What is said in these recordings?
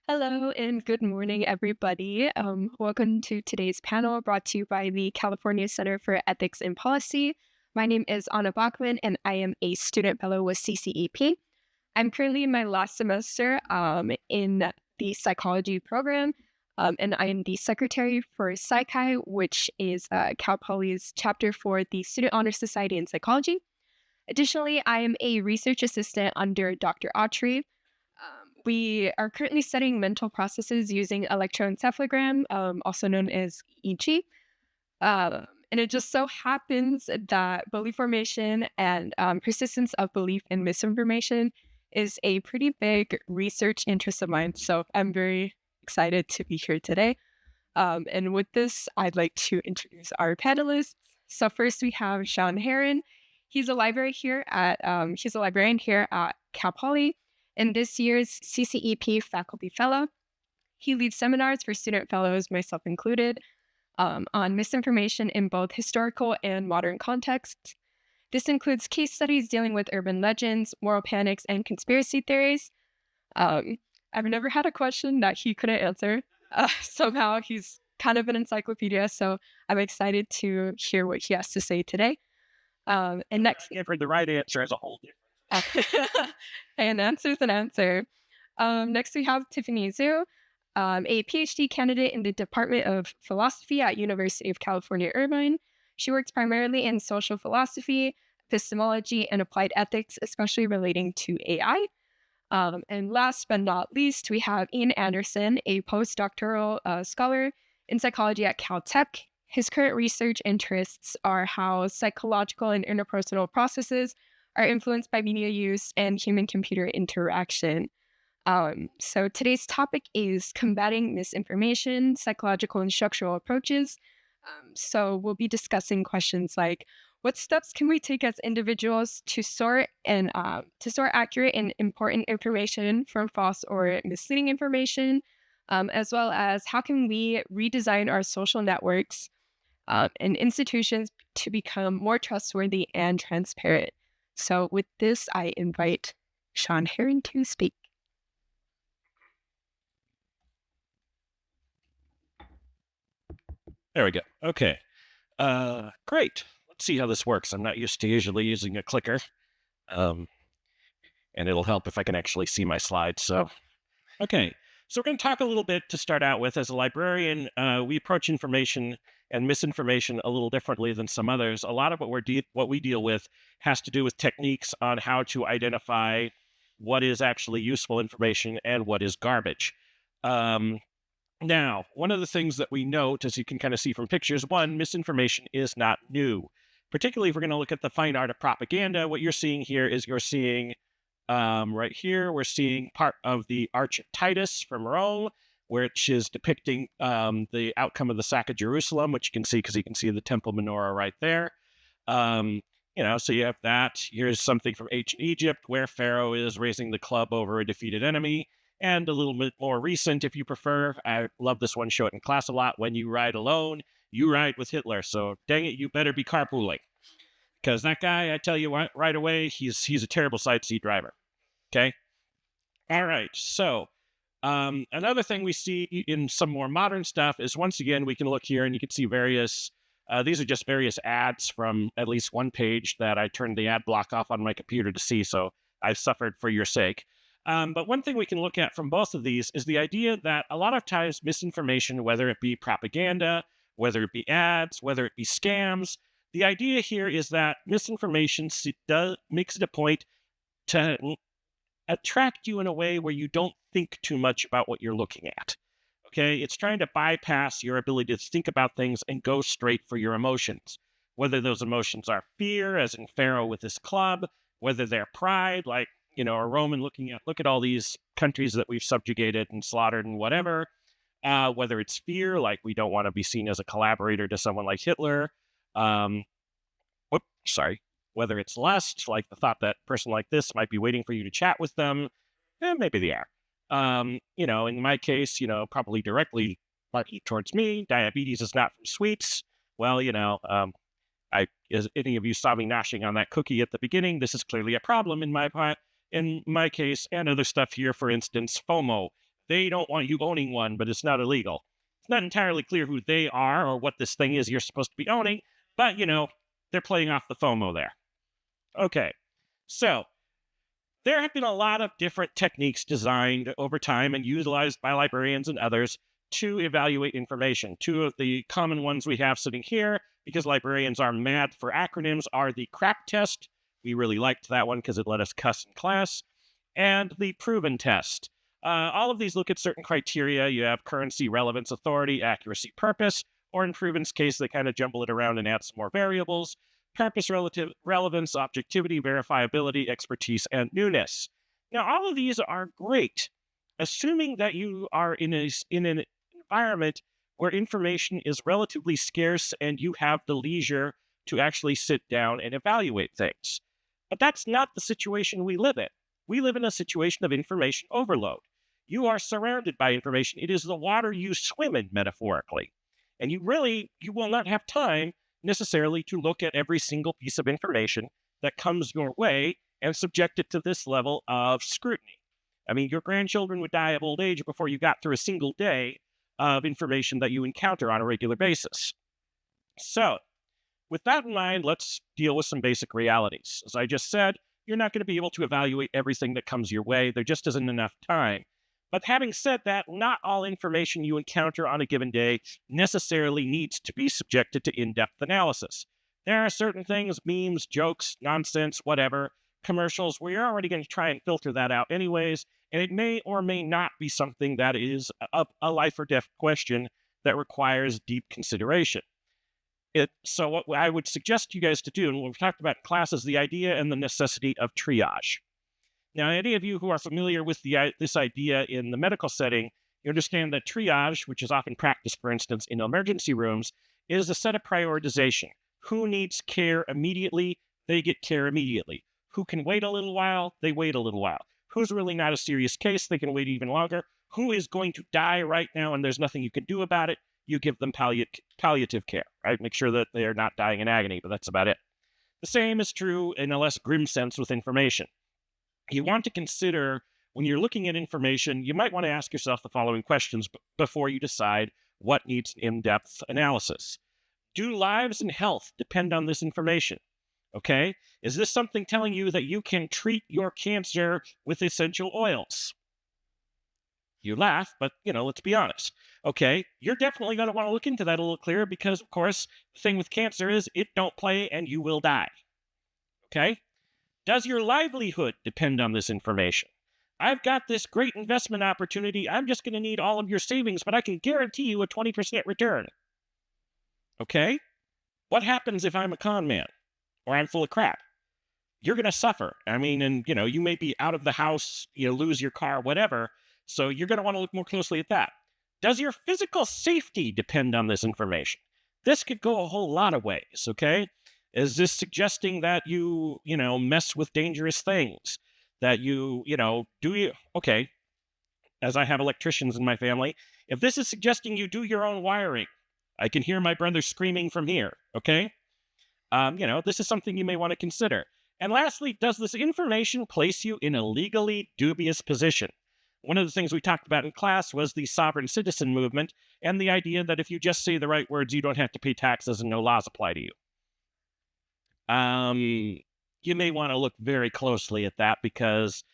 Hello and good morning, everybody. Welcome to today's panel brought to you by the California Center for Ethics and Policy. My name is Anna Bachman, and I am a student fellow with CCEP. I'm currently in my last semester in the psychology program, and I am the secretary for PsyChi, which is Cal Poly's chapter for the Student Honor Society in Psychology. Additionally, I am a research assistant under Dr. Autry. We are currently studying mental processes using electroencephalogram, also known as EEG. And it just so happens that belief formation and persistence of belief in misinformation is a pretty big research interest of mine. So I'm very excited to be here today. And with this, I'd like to introduce our panelists. So first we have Sean Heron. He's a he's a librarian here at Cal Poly and this year's CCEP faculty fellow. He leads seminars for student fellows, myself included, on misinformation in both historical and modern contexts. This includes case studies dealing with urban legends, moral panics, and conspiracy theories. I've never had a question that he couldn't answer. Somehow he's kind of an encyclopedia, so I'm excited to hear what he has to say today. And next, For the right answer as a whole different. an answer is an answer. Next, we have Tiffany Zhu, a PhD candidate in the Department of Philosophy at University of California, Irvine. She works primarily in social philosophy, epistemology, and applied ethics, especially relating to AI. And last but not least, we have Ian Anderson, a postdoctoral scholar in psychology at Caltech. His current research interests are how psychological and interpersonal processes are influenced by media use and human-computer interaction. So today's topic is combating misinformation, psychological and structural approaches. So we'll be discussing questions like, what steps can we take as individuals to sort accurate and important information from false or misleading information, as well as how can we redesign our social networks and institutions to become more trustworthy and transparent. So with this, I invite Sean Heron to speak. There we go. Okay. Great. Let's see how this works. I'm not used to usually using a clicker. And it'll help if I can actually see my slides. So, okay. So we're going to talk a little bit to start out with. As a librarian, we approach information and misinformation a little differently than some others. A lot of what we deal with has to do with techniques on how to identify what is actually useful information and what is garbage. Now, one of the things that we note, as you can kind of see from pictures, one, misinformation is not new. Particularly if we're going to look at the fine art of propaganda, what you're seeing here is right here, we're seeing part of the Arch of Titus from Rome, which is depicting the outcome of the sack of Jerusalem, which you can see because you can see the temple menorah right there. So you have that. Here's something from ancient Egypt where Pharaoh is raising the club over a defeated enemy. And a little bit more recent, if you prefer. I love this one, show it in class a lot. When you ride alone, you ride with Hitler. So dang it, you better be carpooling. Because that guy, I tell you what, right away, he's a terrible sightsee driver. Okay? All right, so another thing we see in some more modern stuff is, once again, we can look here and you can see these are just various ads from at least one page that I turned the ad block off on my computer to see, so I've suffered for your sake. But one thing we can look at from both of these is the idea that a lot of times misinformation, whether it be propaganda, whether it be ads, whether it be scams, the idea here is that misinformation makes it a point to attract you in a way where you don't think too much about what you're looking at. Okay? It's trying to bypass your ability to think about things and go straight for your emotions. Whether those emotions are fear, as in Pharaoh with his club, whether they're pride, like a Roman look at all these countries that we've subjugated and slaughtered and whatever, whether it's fear, like we don't want to be seen as a collaborator to someone like Hitler, whether it's lust, like the thought that person like this might be waiting for you to chat with them, maybe they are. In my case, probably directly towards me, diabetes is not from sweets. Well, as any of you saw me gnashing on that cookie at the beginning, this is clearly a problem in my case, and other stuff here, for instance, FOMO, they don't want you owning one, but it's not illegal. It's not entirely clear who they are or what this thing is you're supposed to be owning, but they're playing off the FOMO there. Okay. So there have been a lot of different techniques designed over time and utilized by librarians and others to evaluate information. Two of the common ones we have sitting here, because librarians are mad for acronyms, are the CRAP test. We really liked that one because it let us cuss in class, and the proven test. All of these look at certain criteria. You have currency, relevance, authority, accuracy, purpose, or in proven's case, they kind of jumble it around and add some more variables. Purpose, relative relevance, objectivity, verifiability, expertise, and newness. Now, all of these are great, assuming that you are in an environment where information is relatively scarce and you have the leisure to actually sit down and evaluate things. But that's not the situation we live in. We live in a situation of information overload. You are surrounded by information. It is the water you swim in, metaphorically. And you will not have time necessarily to look at every single piece of information that comes your way and subject it to this level of scrutiny. I mean, your grandchildren would die of old age before you got through a single day of information that you encounter on a regular basis. So, with that in mind, let's deal with some basic realities. As I just said, you're not going to be able to evaluate everything that comes your way. There just isn't enough time. But having said that, not all information you encounter on a given day necessarily needs to be subjected to in-depth analysis. There are certain things, memes, jokes, nonsense, whatever, commercials, where you're already going to try and filter that out anyways, and it may or may not be something that is a life or death question that requires deep consideration. So what I would suggest you guys to do, and what we've talked about in class, is the idea and the necessity of triage. Now, any of you who are familiar with this idea in the medical setting, you understand that triage, which is often practiced, for instance, in emergency rooms, is a set of prioritization. Who needs care immediately? They get care immediately. Who can wait a little while? They wait a little while. Who's really not a serious case? They can wait even longer. Who is going to die right now and there's nothing you can do about it? You give them palliative care, right? Make sure that they are not dying in agony, but that's about it. The same is true in a less grim sense with information. You want to consider, when you're looking at information, you might want to ask yourself the following questions before you decide what needs in-depth analysis. Do lives and health depend on this information? Okay? Is this something telling you that you can treat your cancer with essential oils? You laugh, but, let's be honest. Okay, you're definitely going to want to look into that a little clearer because, of course, the thing with cancer is it don't play and you will die. Okay? Does your livelihood depend on this information? I've got this great investment opportunity. I'm just going to need all of your savings, but I can guarantee you a 20% return. Okay? What happens if I'm a con man or I'm full of crap? You're going to suffer. I mean, and you may be out of the house, lose your car, whatever. So you're going to want to look more closely at that. Does your physical safety depend on this information? This could go a whole lot of ways, okay? Is this suggesting that you mess with dangerous things? That okay, as I have electricians in my family, if this is suggesting you do your own wiring, I can hear my brother screaming from here, okay? This is something you may want to consider. And lastly, does this information place you in a legally dubious position? One of the things we talked about in class was the sovereign citizen movement and the idea that if you just say the right words, you don't have to pay taxes and no laws apply to you. You may want to look very closely at that because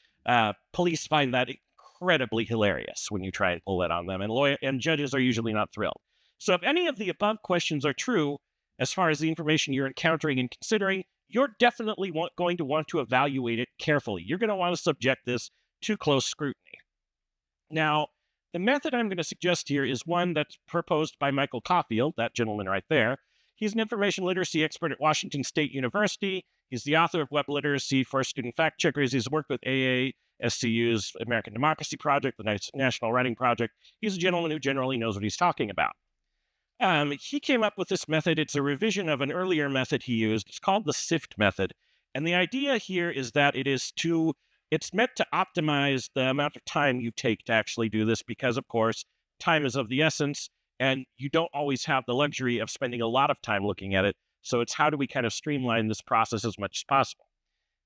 police find that incredibly hilarious when you try and pull that on them, and judges are usually not thrilled. So if any of the above questions are true, as far as the information you're encountering and considering, you're definitely going to want to evaluate it carefully. You're going to want to subject this to close scrutiny. Now, the method I'm going to suggest here is one that's proposed by Michael Caulfield, that gentleman right there. He's an information literacy expert at Washington State University. He's the author of Web Literacy for Student Fact Checkers. He's worked with AASCU's American Democracy Project, the National Writing Project. He's a gentleman who generally knows what he's talking about. He came up with this method. It's a revision of an earlier method he used. It's called the SIFT method. And the idea here is that it's meant to optimize the amount of time you take to actually do this because, of course, time is of the essence, and you don't always have the luxury of spending a lot of time looking at it. So it's how do we kind of streamline this process as much as possible?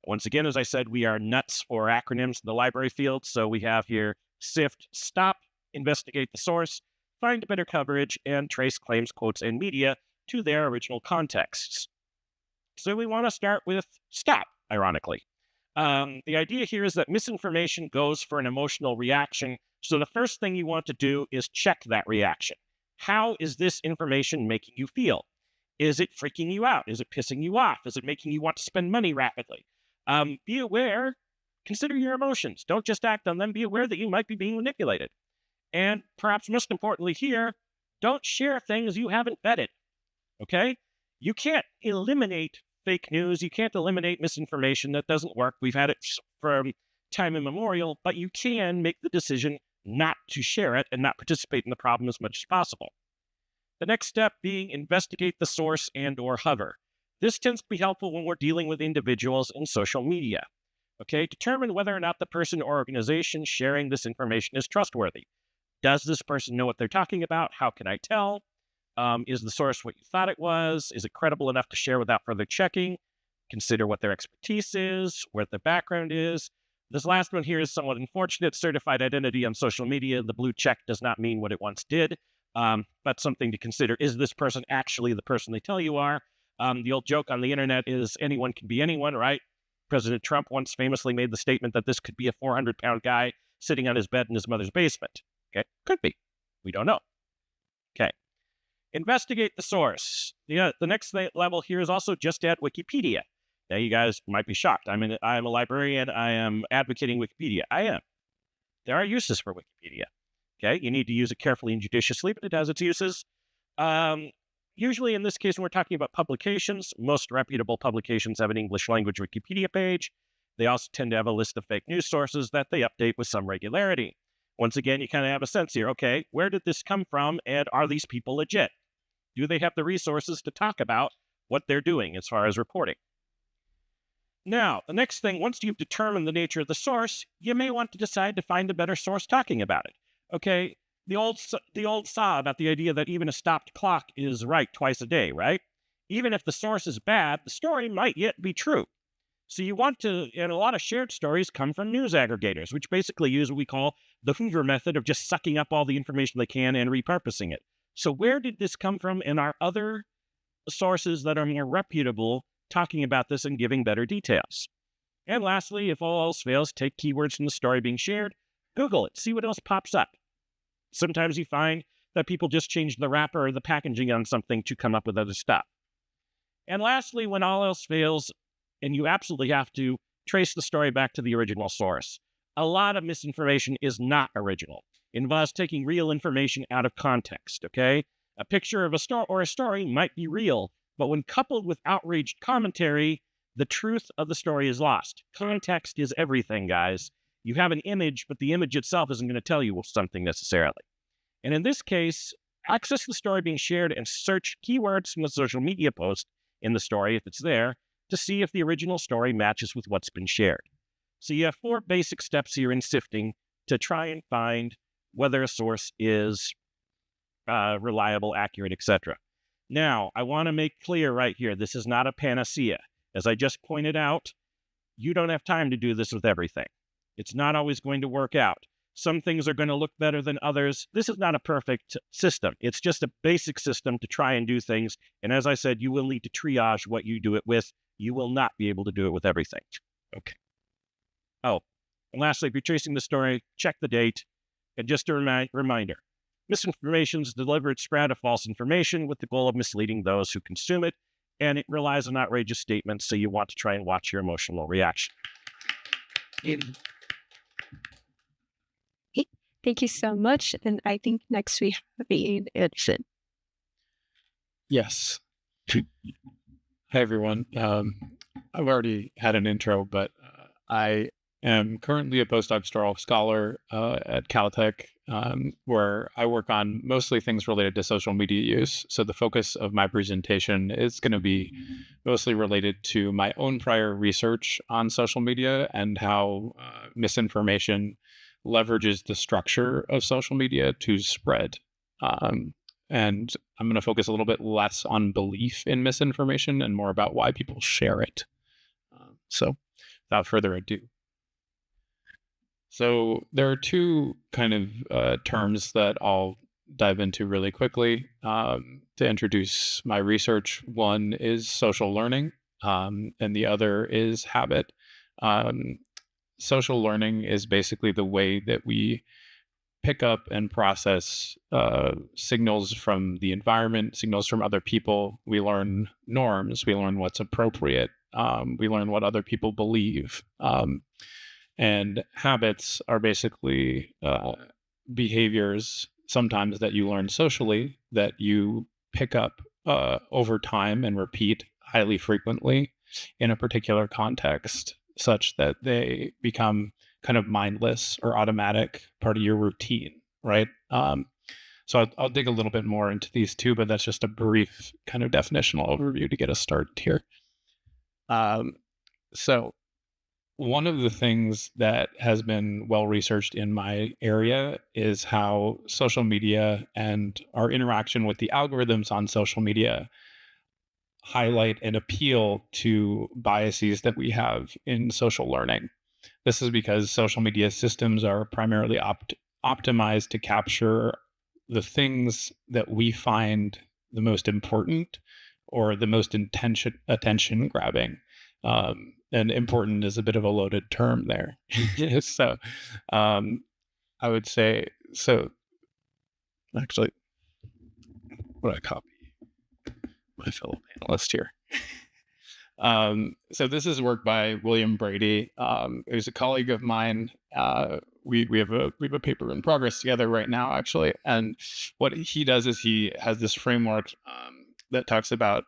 Once again, as I said, we are nuts for acronyms in the library field. So we have here sift, stop, investigate the source, find better coverage, and trace claims, quotes, and media to their original contexts. So we want to start with stop, ironically. The idea here is that misinformation goes for an emotional reaction. So the first thing you want to do is check that reaction. How is this information making you feel? Is it freaking you out? Is it pissing you off? Is it making you want to spend money rapidly? Be aware, consider your emotions. Don't just act on them. Be aware that you might be being manipulated. And perhaps most importantly here, don't share things you haven't vetted. Okay? You can't eliminate fake news. You can't eliminate misinformation. That doesn't work. We've had it from time immemorial, but you can make the decision not to share it and not participate in the problem as much as possible. The next step being investigate the source and or hover. This tends to be helpful when we're dealing with individuals in social media. Okay, determine whether or not the person or organization sharing this information is trustworthy. Does this person know what they're talking about? How can I tell? Is the source what you thought it was? Is it credible enough to share without further checking? Consider what their expertise is, what their background is. This last one here is somewhat unfortunate. Certified identity on social media, the blue check does not mean what it once did, but something to consider. Is this person actually the person they tell you are? The old joke on the internet is anyone can be anyone, right? President Trump once famously made the statement that this could be a 400-pound guy sitting on his bed in his mother's basement. Okay, could be. We don't know. Okay. Investigate the source. The next level here is also just add Wikipedia. Now, you guys might be shocked. I'm a librarian. I am advocating Wikipedia. I am. There are uses for Wikipedia. Okay, you need to use it carefully and judiciously, but it has its uses. Usually, in this case, when we're talking about publications, most reputable publications have an English language Wikipedia page. They also tend to have a list of fake news sources that they update with some regularity. Once again, you kind of have a sense here. Okay, where did this come from, and are these people legit? Do they have the resources to talk about what they're doing as far as reporting? Now, the next thing, once you've determined the nature of the source, you may want to decide to find a better source talking about it. Okay, the old saw about the idea that even a stopped clock is right twice a day, right? Even if the source is bad, the story might yet be true. So you want to, and a lot of shared stories come from news aggregators, which basically use what we call the Hoover method of just sucking up all the information they can and repurposing it. So where did this come from? And are other sources that are more reputable talking about this and giving better details? And lastly, if all else fails, take keywords from the story being shared, Google it, see what else pops up. Sometimes you find that people just change the wrapper or the packaging on something to come up with other stuff. And lastly, when all else fails, and you absolutely have to trace the story back to the original source. A lot of misinformation is not original. It involves taking real information out of context, okay? A picture of a story might be real, but when coupled with outraged commentary, the truth of the story is lost. Context is everything, guys. You have an image, but the image itself isn't going to tell you something necessarily. And in this case, access the story being shared and search keywords from the social media post in the story, if it's there, to see if the original story matches with what's been shared. So you have 4 basic steps here in sifting to try and find whether a source is reliable, accurate, etc. Now, I want to make clear right here, this is not a panacea. As I just pointed out, you don't have time to do this with everything. It's not always going to work out. Some things are going to look better than others. This is not a perfect system. It's just a basic system to try and do things. And as I said, you will need to triage what you do it with. You will not be able to do it with everything. Okay. Oh, and lastly, if you're tracing the story, check the date. And just a reminder, misinformation is a deliberate spread of false information with the goal of misleading those who consume it. And it relies on outrageous statements, so you want to try and watch your emotional reaction. Thank you so much. And I think next we have Ian Edson. Yes. Hi, everyone. I've already had an intro, but I am currently a postdoctoral scholar at Caltech, where I work on mostly things related to social media use. So the focus of my presentation is going to be mostly related to my own prior research on social media and how misinformation leverages the structure of social media to spread. And I'm going to focus a little bit less on belief in misinformation and more about why people share it. So without further ado. So there are two kind of terms that I'll dive into really quickly to introduce my research. One is social learning, and the other is habit. Um, Social learning is basically the way that we pick up and process signals from the environment, signals from other people. We learn norms, we learn what's appropriate, we learn what other people believe. And habits are basically behaviors sometimes that you learn socially that you pick up over time and repeat highly frequently in a particular context, such that they become kind of mindless or automatic part of your routine, right? So I'll dig a little bit more into these two, but that's just a brief kind of definitional overview to get us started here. Um, so one of the things that has been well researched in my area is how social media and our interaction with the algorithms on social media highlight and appeal to biases that we have in social learning. This is because social media systems are primarily optimized to capture the things that we find the most important or the most attention grabbing. And important is a bit of a loaded term there. So um, I would say, so actually, what I copy my fellow panelist here. So this is work by William Brady, who's a colleague of mine. We have a paper in progress together right now, actually. And what he does is he has this framework that talks about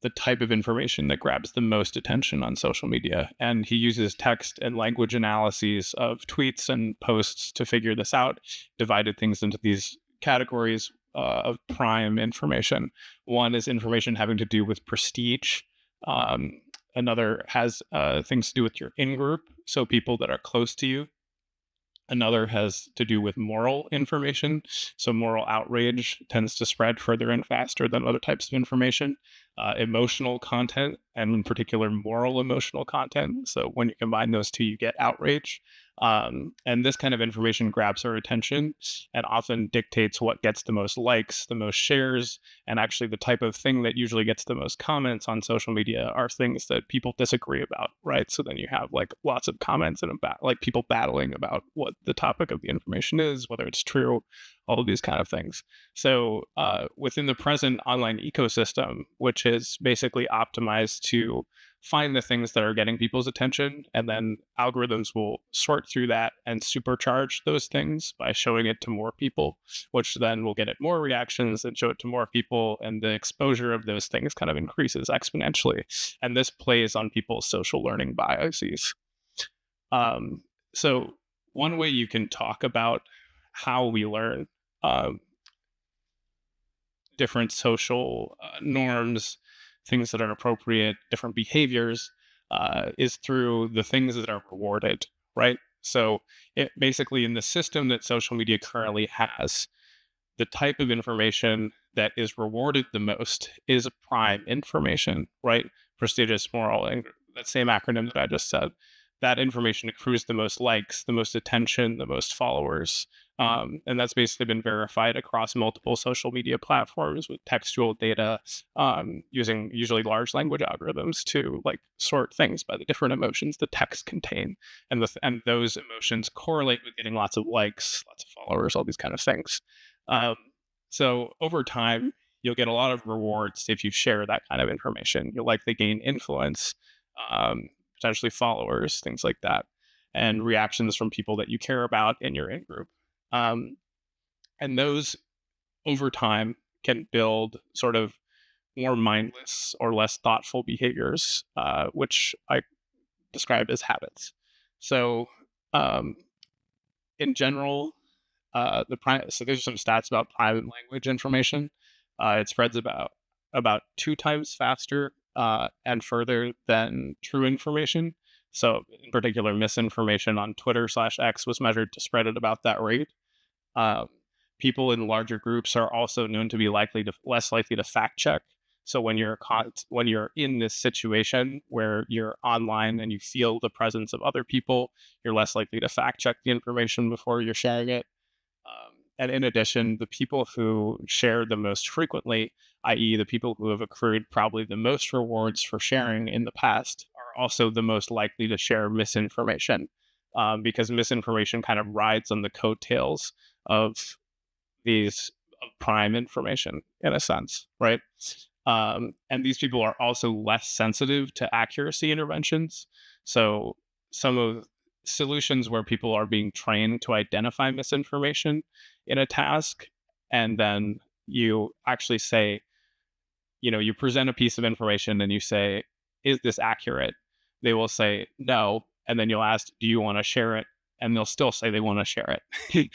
the type of information that grabs the most attention on social media, and he uses text and language analyses of tweets and posts to figure this out. Divided things into these categories of prime information. One is information having to do with prestige. Um, Another has things to do with your in group, so people that are close to you. Another has to do with moral information. So, moral outrage tends to spread further and faster than other types of information. Emotional content, and in particular, moral emotional content. So, when you combine those two, you get outrage. And this kind of information grabs our attention and often dictates what gets the most likes, the most shares, and actually the type of thing that usually gets the most comments on social media are things that people disagree about, right? So then you have like lots of comments and about like people battling about what the topic of the information is, whether it's true, all of these kind of things. So within the present online ecosystem, which is basically optimized to find the things that are getting people's attention, and then algorithms will sort through that and supercharge those things by showing it to more people, which then will get it more reactions and show it to more people, and the exposure of those things kind of increases exponentially. And this plays on people's social learning biases. Um, so one way you can talk about how we learn um, different social norms, things that are appropriate, different behaviors, is through the things that are rewarded, right? So, it basically in the system that social media currently has, the type of information that is rewarded the most is prime information, right? Prestigious, moral, and that same acronym that I just said. That information accrues the most likes, the most attention, the most followers. And that's basically been verified across multiple social media platforms with textual data, using usually large language algorithms to like sort things by the different emotions the text contain, and those emotions correlate with getting lots of likes, lots of followers, all these kind of things. Um, so over time, you'll get a lot of rewards if you share that kind of information. You'll likely gain influence, potentially followers, things like that, and reactions from people that you care about in your in group. Um, and those over time can build sort of more mindless or less thoughtful behaviors, which I describe as habits. So, um, in general, so there's some stats about private language information. It spreads about 2 times faster and further than true information. So, in particular, misinformation on Twitter/X was measured to spread at about that rate. Um, People in larger groups are also known to be less likely to fact check. So when you're in this situation where you're online and you feel the presence of other people, you're less likely to fact check the information before you're sharing it. And in addition, the people who share the most frequently, i.e., the people who have accrued probably the most rewards for sharing in the past, are also the most likely to share misinformation, because misinformation kind of rides on the coattails of these of prime information in a sense, right? And these people are also less sensitive to accuracy interventions. So some of solutions where people are being trained to identify misinformation in a task, and then you actually say, you present a piece of information and you say, is this accurate? They will say no. And then you'll ask, do you want to share it? And they'll still say they want to share it.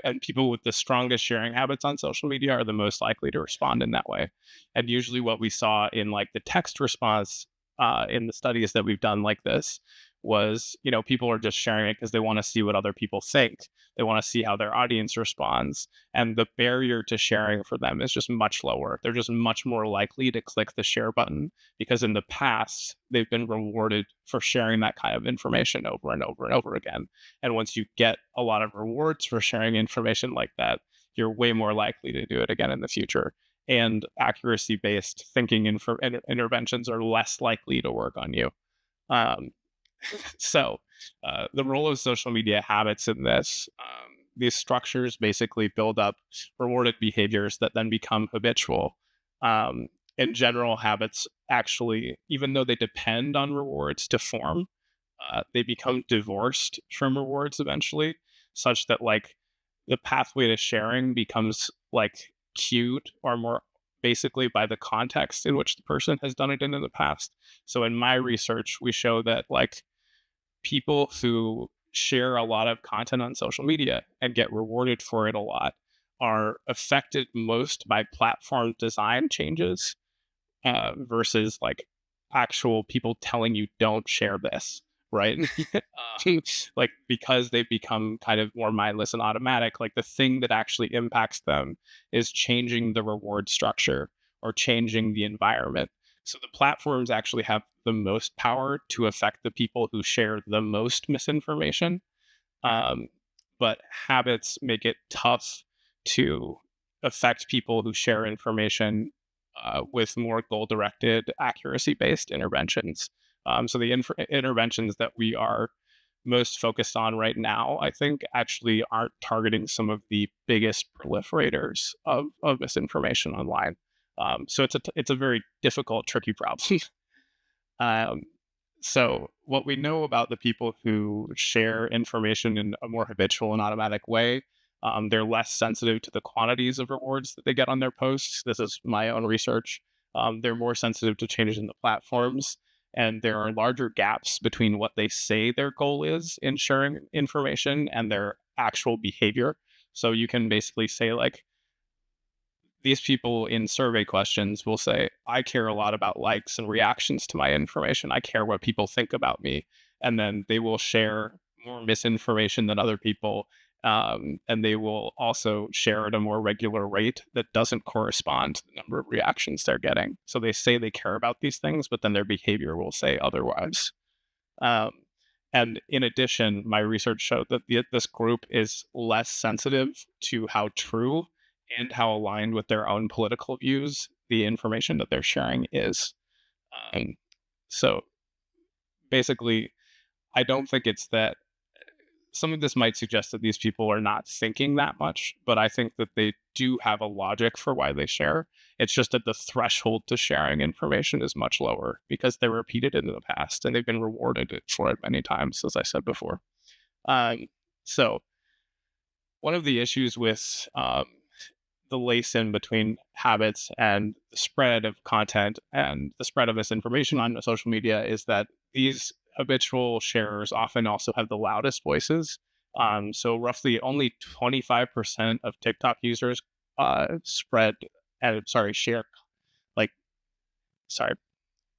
And people with the strongest sharing habits on social media are the most likely to respond in that way. And usually, what we saw in like the text response in the studies that we've done like this was, people are just sharing it because they want to see what other people think. They want to see how their audience responds, and the barrier to sharing for them is just much lower. They're just much more likely to click the share button because in the past they've been rewarded for sharing that kind of information over and over and over again. And once you get a lot of rewards for sharing information like that, you're way more likely to do it again in the future. And accuracy based thinking interventions are less likely to work on you. Um, so, the role of social media habits in this, these structures basically build up rewarded behaviors that then become habitual. Um, in general, habits actually, even though they depend on rewards to form, they become divorced from rewards eventually, such that like the pathway to sharing becomes like cued or more basically by the context in which the person has done it in the past. So in my research, we show that like people who share a lot of content on social media and get rewarded for it a lot are affected most by platform design changes versus like actual people telling you don't share this, right? Like because they've become kind of more mindless and automatic, like the thing that actually impacts them is changing the reward structure or changing the environment. So the platforms actually have the most power to affect the people who share the most misinformation, um, but habits make it tough to affect people who share information with more goal directed, accuracy based interventions. So the interventions that we are most focused on right now, I think, actually aren't targeting some of the biggest proliferators of misinformation online. So it's a very difficult, tricky problem. Um, so, what we know about the people who share information in a more habitual and automatic way, they're less sensitive to the quantities of rewards that they get on their posts. This is my own research. They're more sensitive to changes in the platforms, and there are larger gaps between what they say their goal is in sharing information and their actual behavior. So, you can basically say, like, these people in survey questions will say, I care a lot about likes and reactions to my information. I care what people think about me. And then they will share more misinformation than other people. And they will also share at a more regular rate that doesn't correspond to the number of reactions they're getting. So they say they care about these things, but then their behavior will say otherwise. Um, and in addition, my research showed that this group is less sensitive to how true and how aligned with their own political views the information that they're sharing is. Um, so basically, I don't think it's that some of this might suggest that these people are not thinking that much, but I think that they do have a logic for why they share. It's just that the threshold to sharing information is much lower because they repeated it in the past and they've been rewarded for it many times, as I said before. Um, so, one of the issues with the lace in between habits and the spread of content and the spread of misinformation on social media is that these habitual sharers often also have the loudest voices. So roughly only 25% of TikTok users spread and share like sorry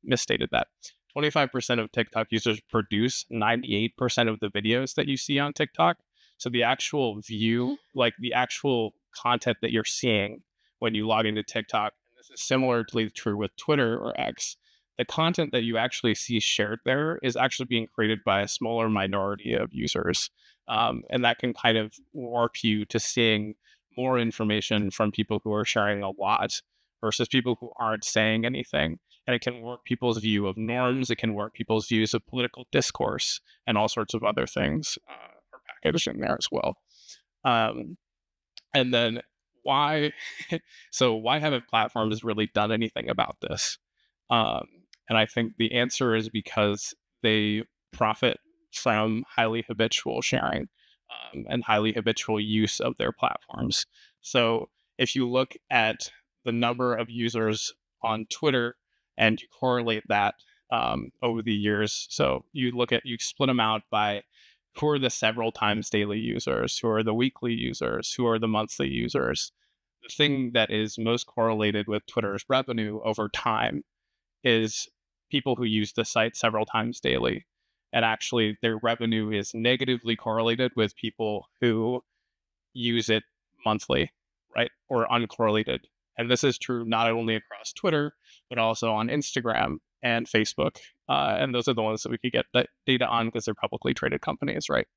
misstated that. 25% of TikTok users produce 98% of the videos that you see on TikTok. So the actual view, like the actual content that you're seeing when you log into TikTok, this is similarly true with Twitter or X. The content that you actually see shared there is actually being created by a smaller minority of users. And that can kind of warp you to seeing more information from people who are sharing a lot versus people who aren't saying anything. And it can warp people's view of norms. It can warp people's views of political discourse and all sorts of other things are packaged in there as well. Um, and then why so why haven't platforms really done anything about this? Um, and I think the answer is because they profit from highly habitual sharing and highly habitual use of their platforms. So if you look at the number of users on Twitter and you correlate that over the years, so you split them out by who are the several times daily users, who are the weekly users, who are the monthly users. The thing that is most correlated with Twitter's revenue over time is people who use the site several times daily. And actually, their revenue is negatively correlated with people who use it monthly, right? Or uncorrelated. And this is true not only across Twitter, but also on Instagram and Facebook. And those are the ones that we could get that data on because they're publicly traded companies, right?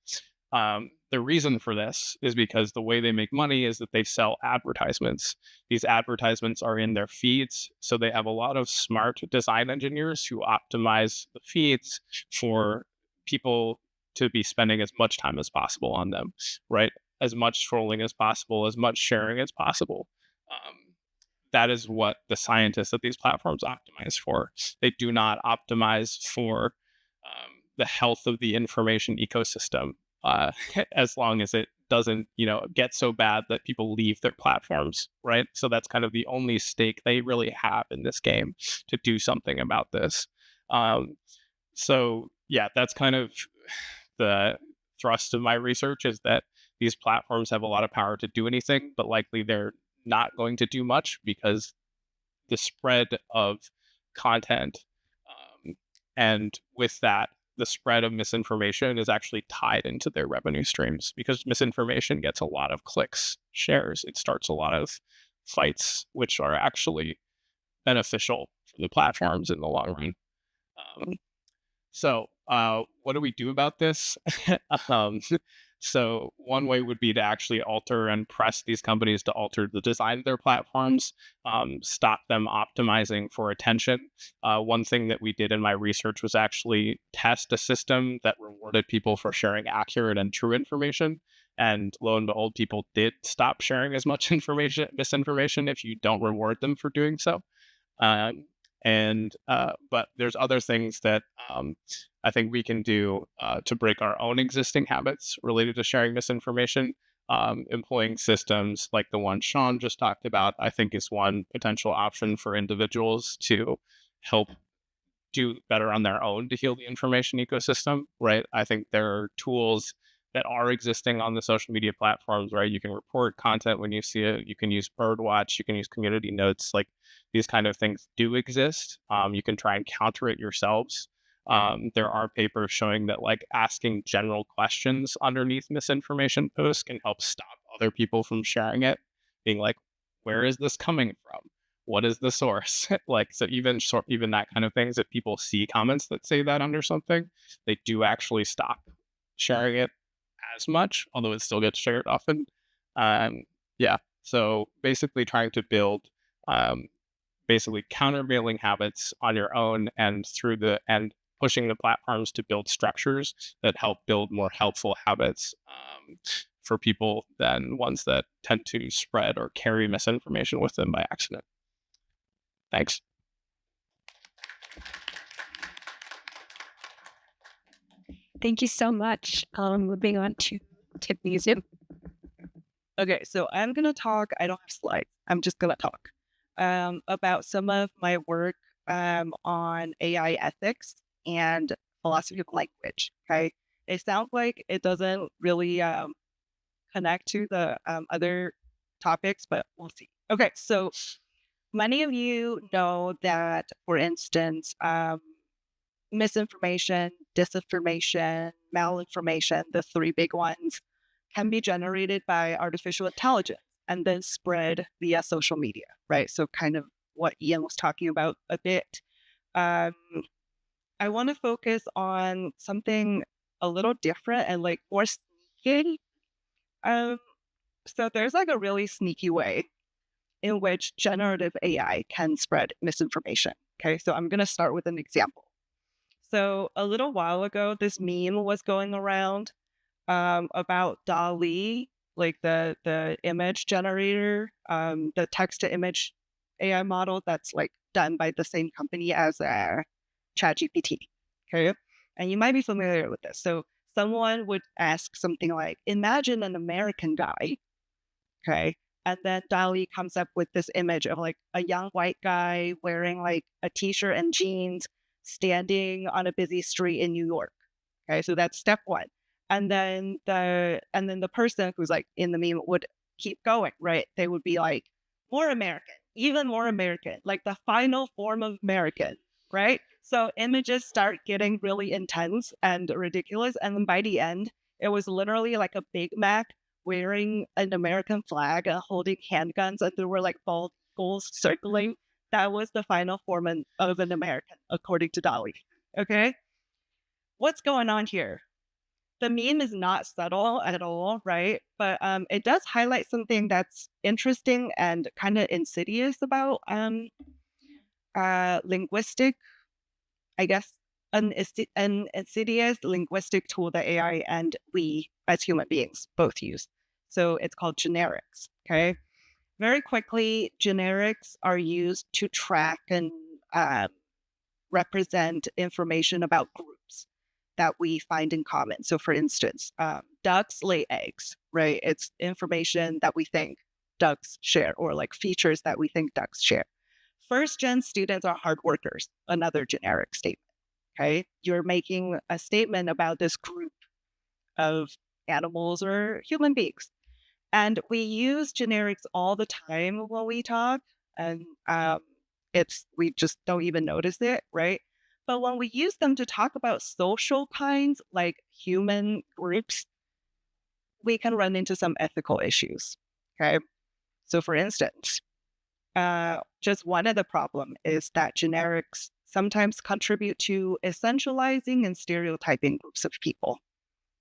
The reason for this is because the way they make money is that they sell advertisements. These advertisements are in their feeds. So they have a lot of smart design engineers who optimize the feeds for people to be spending as much time as possible on them, right? As much trolling as possible, as much sharing as possible. Um, that is what the scientists at these platforms optimize for. They do not optimize for the health of the information ecosystem, uh, as long as it doesn't, get so bad that people leave their platforms, right? So that's kind of the only stake they really have in this game to do something about this. Um, so yeah, that's kind of the thrust of my research is that these platforms have a lot of power to do anything, but likely they're not going to do much because the spread of content and with that, the spread of misinformation is actually tied into their revenue streams because misinformation gets a lot of clicks, shares. It starts a lot of fights, which are actually beneficial for the platforms in the long run. Um, so, what do we do about this? um, so, one way would be to actually alter and press these companies to alter the design of their platforms, stop them optimizing for attention. One thing that we did in my research was actually test a system that rewarded people for sharing accurate and true information. And lo and behold, people did stop sharing as much misinformation, if you don't reward them for doing so. But there's other things that I think we can do to break our own existing habits related to sharing misinformation. Employing systems like the one Sean just talked about, I think, is one potential option for individuals to help do better on their own to heal the information ecosystem, right? I think there are tools that are existing on the social media platforms, right? You can report content when you see it. You can use Birdwatch. You can use community notes. Like these kind of things do exist. You can try and counter it yourselves. There are papers showing that like asking general questions underneath misinformation posts can help stop other people from sharing it, being like, where is this coming from? What is the source? Like, so even that kind of things, if people see comments that say that under something, they do actually stop sharing it as much, although it still gets shared often. Um, yeah. So basically trying to build um, basically countervailing habits on your own and pushing the platforms to build structures that help build more helpful habits for people than ones that tend to spread or carry misinformation with them by accident. Thanks. Thank you so much. Moving on to Tiffany's. Okay, so I'm gonna talk. I don't have slides. I'm just gonna talk about some of my work on AI ethics and philosophy of language. Okay, it sounds like it doesn't really connect to the other topics, but we'll see. Okay, so many of you know that, for instance, misinformation, disinformation, malinformation, the three big ones, can be generated by artificial intelligence and then spread via social media, right? So kind of what Ian was talking about a bit. Um, I want to focus on something a little different and like more sneaky. Um, so there's like a really sneaky way in which generative AI can spread misinformation. Okay, so I'm going to start with an example. So a little while ago, this meme was going around about DALL-E, like the image generator, the text to image AI model that's like done by the same company as ChatGPT. Okay, and you might be familiar with this. So someone would ask something like, "Imagine an American guy." Okay. And then DALL-E comes up with this image of like a young white guy wearing like a t-shirt and jeans standing on a busy street in New York. Okay. So that's step one. And then the person who's like in the meme would keep going, right? They would be like, more American, even more American, like the final form of American, right? So images start getting really intense and ridiculous. And then by the end, it was literally like a Big Mac wearing an American flag and holding handguns, and there were like bald goals circling. That was the final form of an American, according to DALL-E. Okay, what's going on here? The meme is not subtle at all, right? But it does highlight something that's interesting and kind of insidious about linguistic, I guess, an insidious linguistic tool that AI and we as human beings both use. So it's called generics. Okay. Very quickly, generics are used to track and uh, represent information about groups that we find in common. So, for instance, ducks lay eggs, right? It's information that we think ducks share, or like features that we think ducks share. First gen students are hard workers, another generic statement. Okay. You're making a statement about this group of animals or human beings. And we use generics all the time when we talk, and we just don't even notice it, right? But when we use them to talk about social kinds like human groups, we can run into some ethical issues. Okay. So for instance, just one of the problem is that generics sometimes contribute to essentializing and stereotyping groups of people.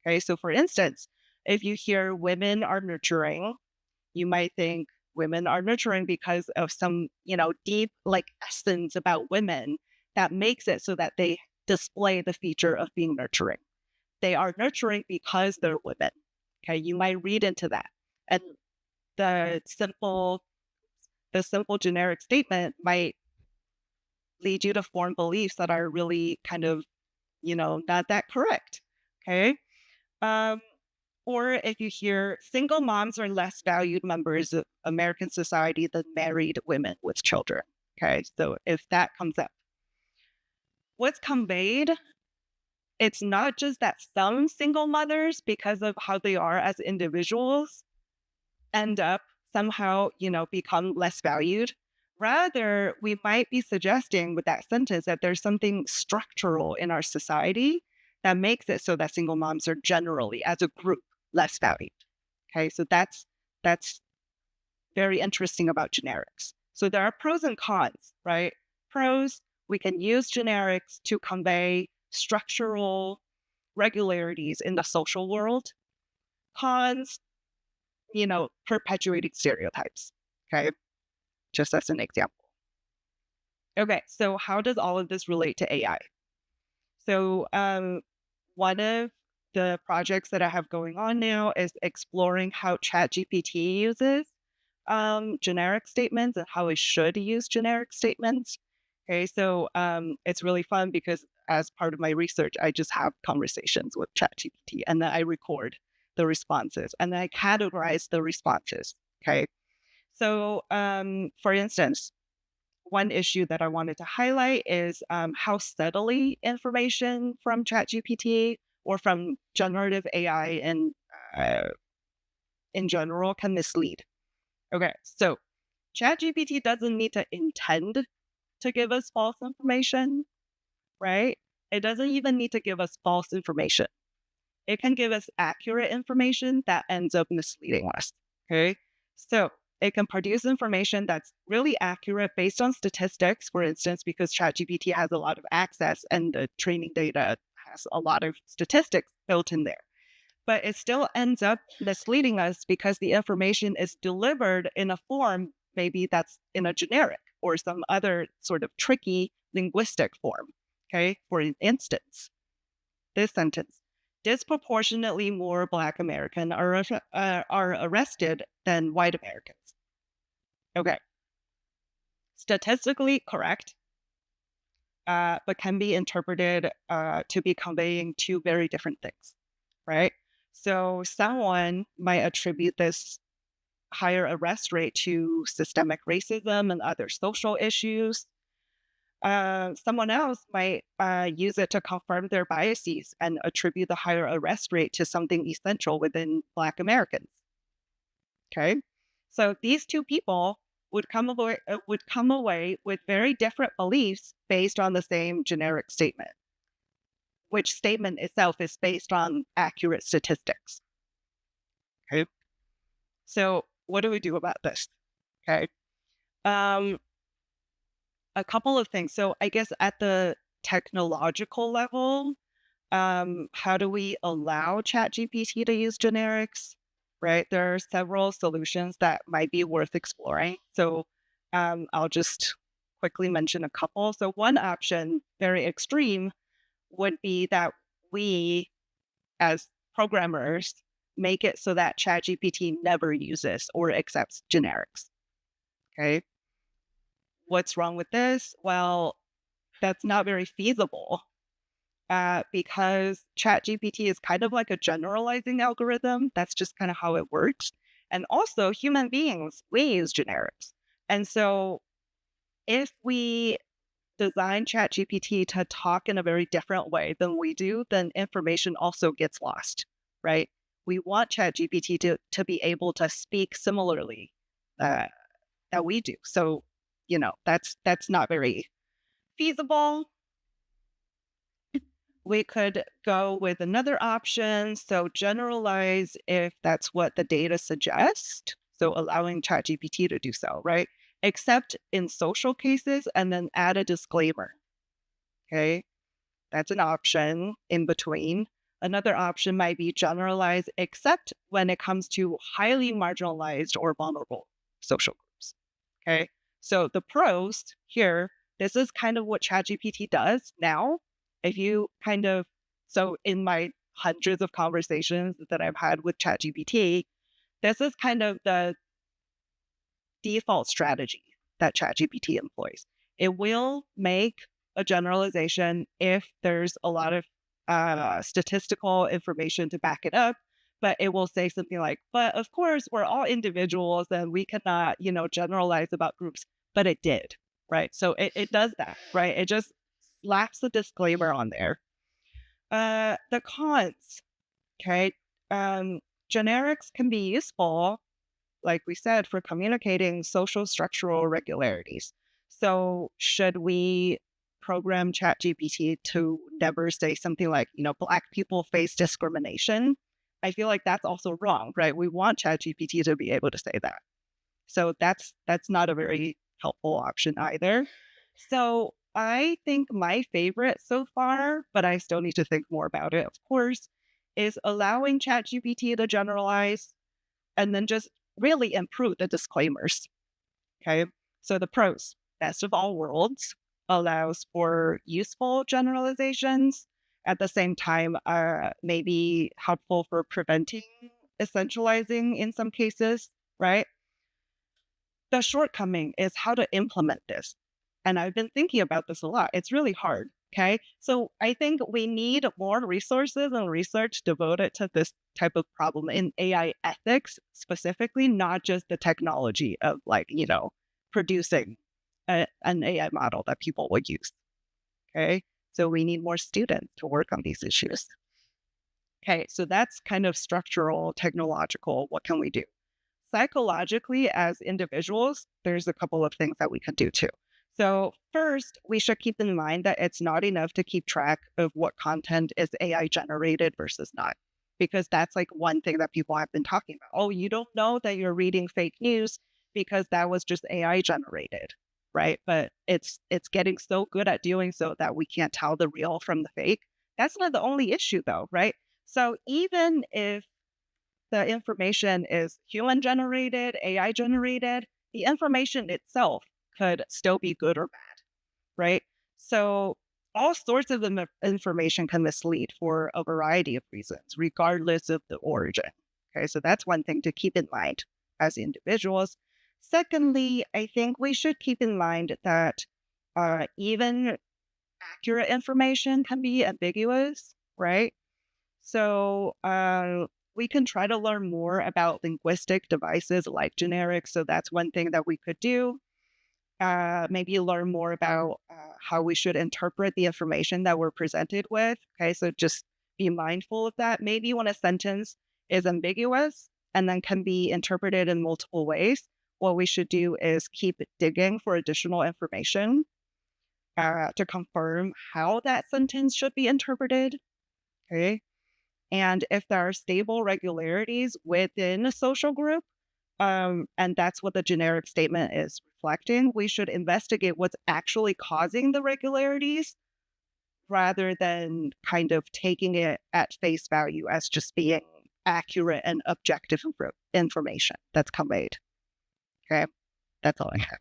Okay. So for instance, if you hear women are nurturing, you might think women are nurturing because of some, deep like essence about women that makes it so that they display the feature of being nurturing. They are nurturing because they're women. Okay, you might read into that. And the simple generic statement might lead you to form beliefs that are really kind of, not that correct. Okay. Um, Or if you hear single moms are less valued members of American society than married women with children. Okay. So if that comes up, what's conveyed, it's not just that some single mothers, because of how they are as individuals, end up somehow, become less valued. Rather, we might be suggesting with that sentence that there's something structural in our society that makes it so that single moms are generally, as a group, less valued. Okay, so that's very interesting about generics. So there are pros and cons, right? Pros, we can use generics to convey structural regularities in the social world. Cons, perpetuating stereotypes. Okay, just as an example. Okay, so how does all of this relate to AI? So one of the projects that I have going on now is exploring how ChatGPT uses generic statements and how it should use generic statements. Okay, so it's really fun because as part of my research, I just have conversations with ChatGPT and then I record the responses and then I categorize the responses. Okay, so for instance, one issue that I wanted to highlight is how subtly information from ChatGPT or from generative AI uh, in general can mislead. Okay, so ChatGPT doesn't need to intend to give us false information, right? It doesn't even need to give us false information. It can give us accurate information that ends up misleading us. Okay. So It can produce information that's really accurate based on statistics, for instance, because ChatGPT has a lot of access and the training data has a lot of statistics built in there. But it still ends up misleading us because the information is delivered in a form maybe that's in a generic or some other sort of tricky linguistic form. Okay. For instance, this sentence: disproportionately more Black Americans are arrested than white Americans. Okay. Statistically correct, but can be interpreted to be conveying two very different things, right? So someone might attribute this higher arrest rate to systemic racism and other social issues. Someone else might use it to confirm their biases and attribute the higher arrest rate to something essential within Black Americans. Okay, so these two people would come away with very different beliefs based on the same generic statement, which statement itself is based on accurate statistics. Okay, so what do we do about this? Okay, um, a couple of things. So I guess at the technological level, how do we allow ChatGPT to use generics? Right, there are several solutions that might be worth exploring. So I'll just quickly mention a couple. So one option, very extreme, would be that we, as programmers, make it so that ChatGPT never uses or accepts generics. Okay, what's wrong with this? Well, that's not very feasible because ChatGPT is kind of like a generalizing algorithm. That's just kind of how it works. And also, human beings, we use generics. And so, if we design ChatGPT to talk in a very different way than we do, then information also gets lost, right? We want ChatGPT to be able to speak similarly uh, that we do. So, that's not very feasible. We could go with another option. So generalize if that's what the data suggests. So allowing ChatGPT to do so, right? Except in social cases and then add a disclaimer. Okay. That's an option in between. Another option might be generalize except when it comes to highly marginalized or vulnerable social groups. Okay. So the pros here, this is kind of what ChatGPT does now. If you kind of, so in my hundreds of conversations that I've had with ChatGPT, this is kind of the default strategy that ChatGPT employs. It will make a generalization if there's a lot of statistical information to back it up, but it will say something like, but of course, we're all individuals and we cannot, generalize about groups. But it did, right? So it does that, right? It just slaps the disclaimer on there. The cons, okay? Generics can be useful, like we said, for communicating social structural regularities. So should we program ChatGPT to never say something like, Black people face discrimination? I feel like that's also wrong, right? We want ChatGPT to be able to say that. So that's not a very helpful option either. So I think my favorite so far, but I still need to think more about it, of course, is allowing ChatGPT to generalize and then just really improve the disclaimers. Okay. So the pros: best of all worlds, allows for useful generalizations. At the same time, maybe helpful for preventing essentializing in some cases, right? The shortcoming is how to implement this. And I've been thinking about this a lot. It's really hard. Okay. So I think we need more resources and research devoted to this type of problem in AI ethics, specifically, not just the technology of producing an AI model that people would use. Okay. So we need more students to work on these issues. Okay. So that's kind of structural, technological. What can we do? Psychologically, as individuals, there's a couple of things that we can do too. So, first, we should keep in mind that it's not enough to keep track of what content is AI generated versus not, because that's like one thing that people have been talking about. Oh, you don't know that you're reading fake news. because that was just AI generated, right? But it's getting so good at doing so that we can't tell the real from the fake. That's not the only issue though, right? So even if the information is human generated, AI generated, the information itself could still be good or bad, right? So all sorts of information can mislead for a variety of reasons, regardless of the origin. Okay, so that's one thing to keep in mind as individuals. Secondly, I think we should keep in mind that even accurate information can be ambiguous, right? So we can try to learn more about linguistic devices like generics. So that's one thing that we could do. Maybe learn more about how we should interpret the information that we're presented with. Okay, so just be mindful of that. Maybe when a sentence is ambiguous and then can be interpreted in multiple ways, what we should do is keep digging for additional information to confirm how that sentence should be interpreted. Okay. And if there are stable regularities within a social group, and that's what the generic statement is reflecting, we should investigate what's actually causing the regularities rather than kind of taking it at face value as just being accurate and objective information that's conveyed. Okay, that's all I have.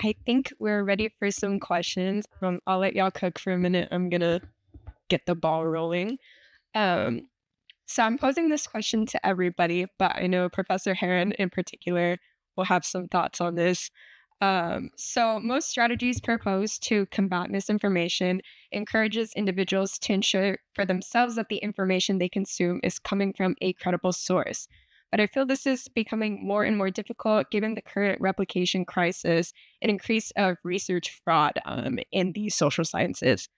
I think we're ready for some questions. I'll let y'all cook for a minute. I'm gonna get the ball rolling. Um, so I'm posing this question to everybody, but I know Professor Heron in particular will have some thoughts on this. So most strategies proposed to combat misinformation encourages individuals to ensure for themselves that the information they consume is coming from a credible source. But I feel this is becoming more and more difficult given the current replication crisis and increase of research fraud in the social sciences.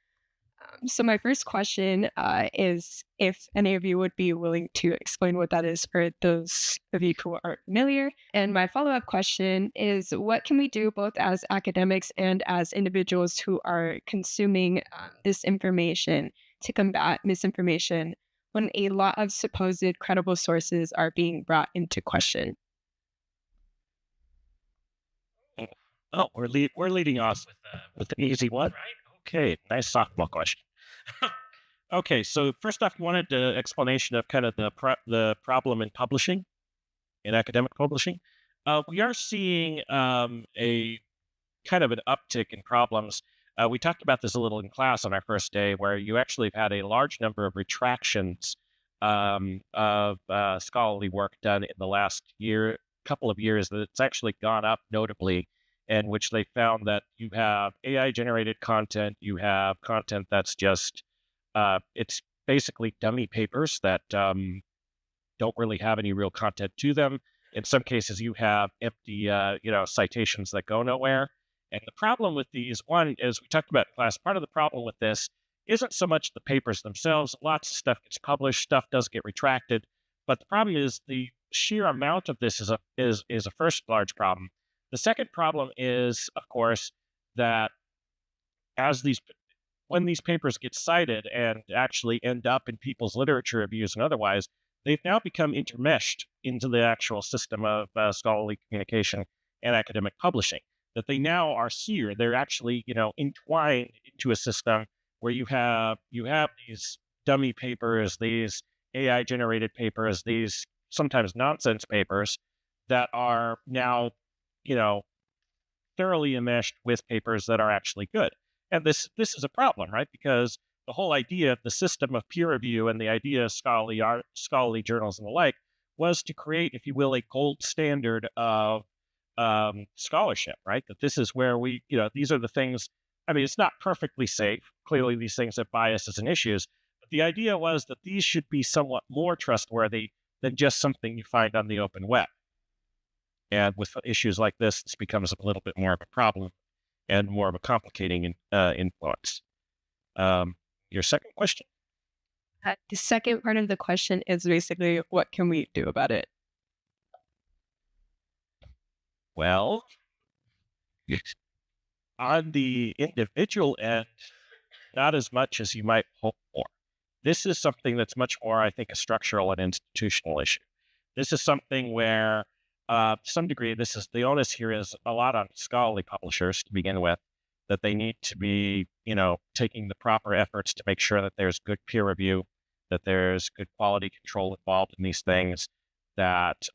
So my first question is if any of you would be willing to explain what that is for those of you who aren't familiar. And my follow-up question is what can we do both as academics and as individuals who are consuming this information to combat misinformation when a lot of supposed credible sources are being brought into question? Oh, we're leading off with an easy one, right? Okay, nice softball question. Okay, so first off, you wanted the explanation of kind of the problem in publishing, in academic publishing. We are seeing a kind of an uptick in problems. We talked about this a little in class on our first day, where you actually have had a large number of retractions of scholarly work done in the last couple of years. That it's actually gone up notably, in which they found that you have AI generated content, you have content that's just it's basically dummy papers that don't really have any real content to them. In some cases, you have empty, citations that go nowhere. And the problem with these, one, as we talked about in class, part of the problem with this isn't so much the papers themselves. Lots of stuff gets published, stuff does get retracted, but the problem is the sheer amount of this is a first large problem. The second problem is, of course, that as these when these papers get cited and actually end up in people's literature reviews and otherwise, they've now become intermeshed into the actual system of scholarly communication and academic publishing. That they now are here. They're actually, entwined into a system where you have these dummy papers, these AI generated papers, these sometimes nonsense papers that are now, you know, thoroughly enmeshed with papers that are actually good. And this is a problem, right? Because the whole idea of the system of peer review and the idea of scholarly journals and the like was to create, if you will, a gold standard of scholarship, right? That this is where these are the things. I mean, it's not perfectly safe. Clearly, these things have biases and issues. But the idea was that these should be somewhat more trustworthy than just something you find on the open web. And with issues like this becomes a little bit more of a problem and more of a complicating influence. Your second question? The second part of the question is basically what can we do about it? Well, on the individual end, not as much as you might hope for. This is something that's much more, I think, a structural and institutional issue. This is something where, to some degree, this is the onus here is a lot on scholarly publishers to begin with, that they need to be, taking the proper efforts to make sure that there's good peer review, that there's good quality control involved in these things, that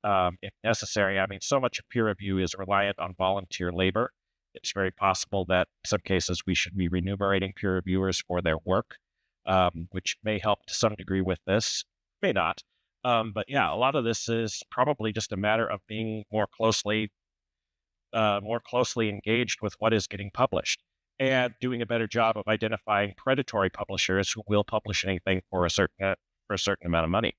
if necessary, I mean, so much of peer review is reliant on volunteer labor. It's very possible that in some cases we should be remunerating peer reviewers for their work, which may help to some degree with this, may not. But yeah, a lot of this is probably just a matter of being more closely engaged with what is getting published and doing a better job of identifying predatory publishers who will publish anything for a certain amount of money.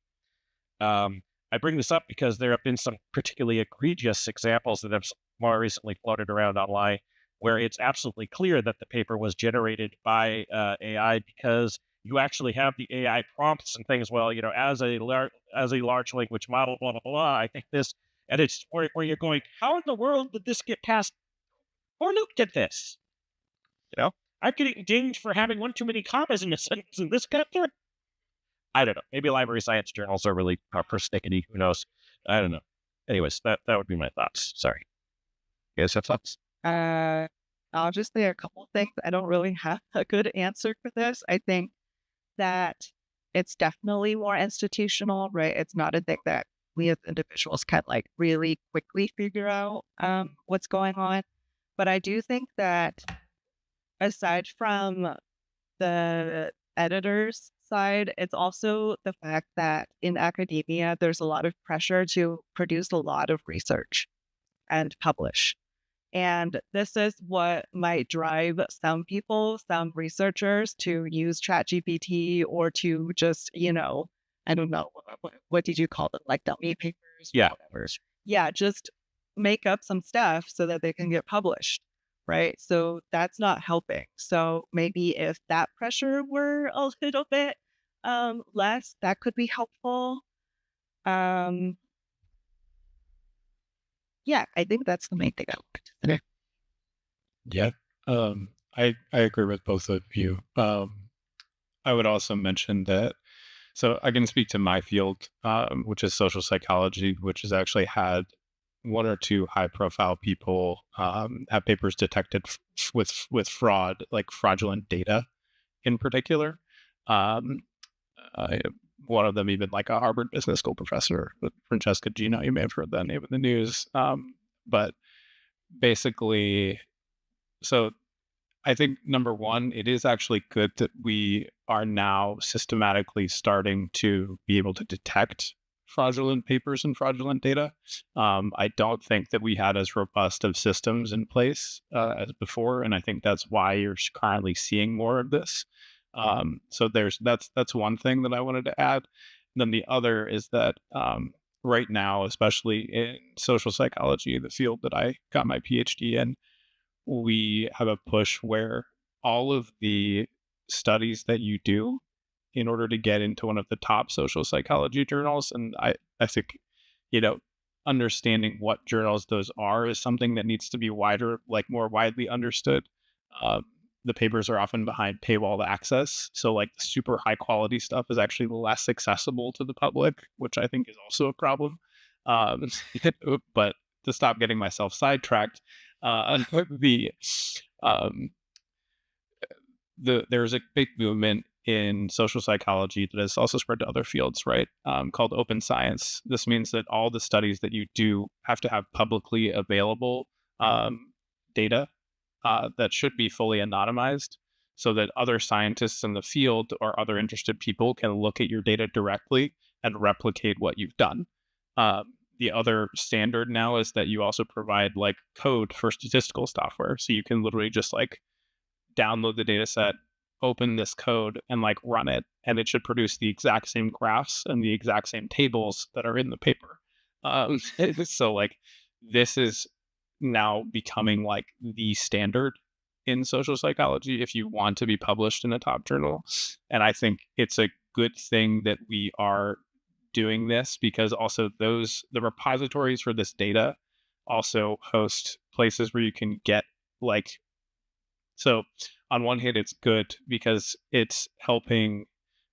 I bring this up because there have been some particularly egregious examples that have more recently floated around online where it's absolutely clear that the paper was generated by AI because you actually have the AI prompts and things. Well, as a large language model, blah blah blah. I think this, and it's where you're going. How in the world did this get past? Or looked at this? You know, I'm getting dinged for having one too many commas in a sentence, and this got through. I don't know. Maybe library science journals are really persnickety. Who knows? I don't know. Anyways, that would be my thoughts. Sorry. You guys have thoughts? Uh, I'll just say a couple of things. I don't really have a good answer for this. I think that it's definitely more institutional, right? It's not a thing that we as individuals can like really quickly figure out what's going on. But I do think that aside from the editor's side, it's also the fact that in academia, there's a lot of pressure to produce a lot of research and publish. And this is what might drive some people, some researchers to use ChatGPT or to just, I don't know, what did you call them? Like dummy papers or Yeah. whatever. Yeah, just make up some stuff so that they can get published. Right. So that's not helping. So maybe if that pressure were a little bit less, that could be helpful. Um, yeah, I think that's the main thing I would consider. Yeah. I agree with both of you. I would also mention that, so I can speak to my field, which is social psychology, which has actually had one or two high profile people have papers detected with fraud, like fraudulent data in particular. Um, I, One of them even like a Harvard Business School professor, Francesca Gino. You may have heard that name in the news. But basically, so I think number one, it is actually good that we are now systematically starting to be able to detect fraudulent papers and fraudulent data. I don't think that we had as robust of systems in place as before, and I think that's why you're currently seeing more of this. So that's one thing that I wanted to add. Then the other is that right now, especially in social psychology, the field that I got my PhD in, we have a push where all of the studies that you do in order to get into one of the top social psychology journals, and I think, you know, understanding what journals those are is something that needs to be more widely understood. Uh, the papers are often behind paywall access, so like the super high quality stuff is actually less accessible to the public, which I think is also a problem. Um, but to stop getting myself sidetracked, uh, the um, there's a big movement in social psychology that has also spread to other fields, right? Called open science. This means that all the studies that you do have to have publicly available data that should be fully anonymized, so that other scientists in the field or other interested people can look at your data directly and replicate what you've done. The other standard now is that you also provide like code for statistical software, so you can literally just like download the data set, open this code, and like run it, and it should produce the exact same graphs and the exact same tables that are in the paper. Um, so like this is now becoming like the standard in social psychology if you want to be published in a top journal. And I think it's a good thing that we are doing this, because also the repositories for this data also host places where you can get like, so on one hand, it's good because it's helping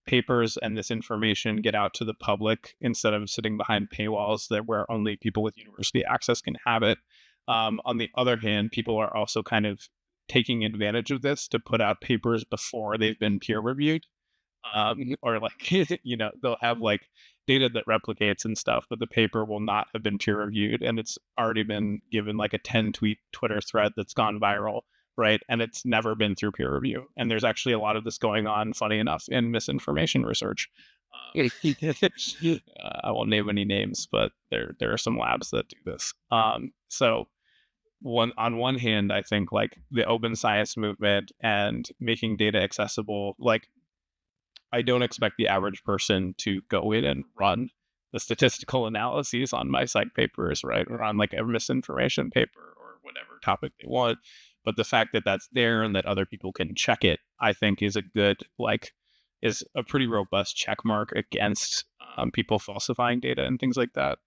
papers and this information get out to the public instead of sitting behind paywalls that where only people with university access can have it. On the other hand, people are also kind of taking advantage of this to put out papers before they've been peer reviewed. Or like, they'll have like data that replicates and stuff, but the paper will not have been peer reviewed and it's already been given like a 10 tweet Twitter thread that's gone viral, right? And it's never been through peer review. And there's actually a lot of this going on, funny enough, in misinformation research. I won't name any names, but there are some labs that do this. So on one hand, I think like the open science movement and making data accessible, like I don't expect the average person to go in and run the statistical analyses on my psych papers, right? Or on like a misinformation paper or whatever topic they want. But the fact that that's there and that other people can check it, I think is is a pretty robust check mark against people falsifying data and things like that,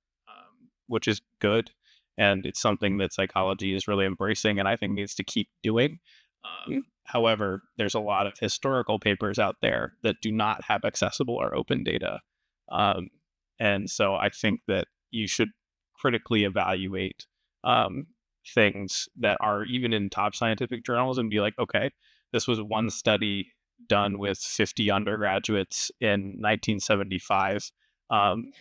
which is good. And it's something that psychology is really embracing and I think needs to keep doing. However, there's a lot of historical papers out there that do not have accessible or open data. Um, and so I think that you should critically evaluate things that are even in top scientific journals and be like, okay, this was one study done with 50 undergraduates in 1975.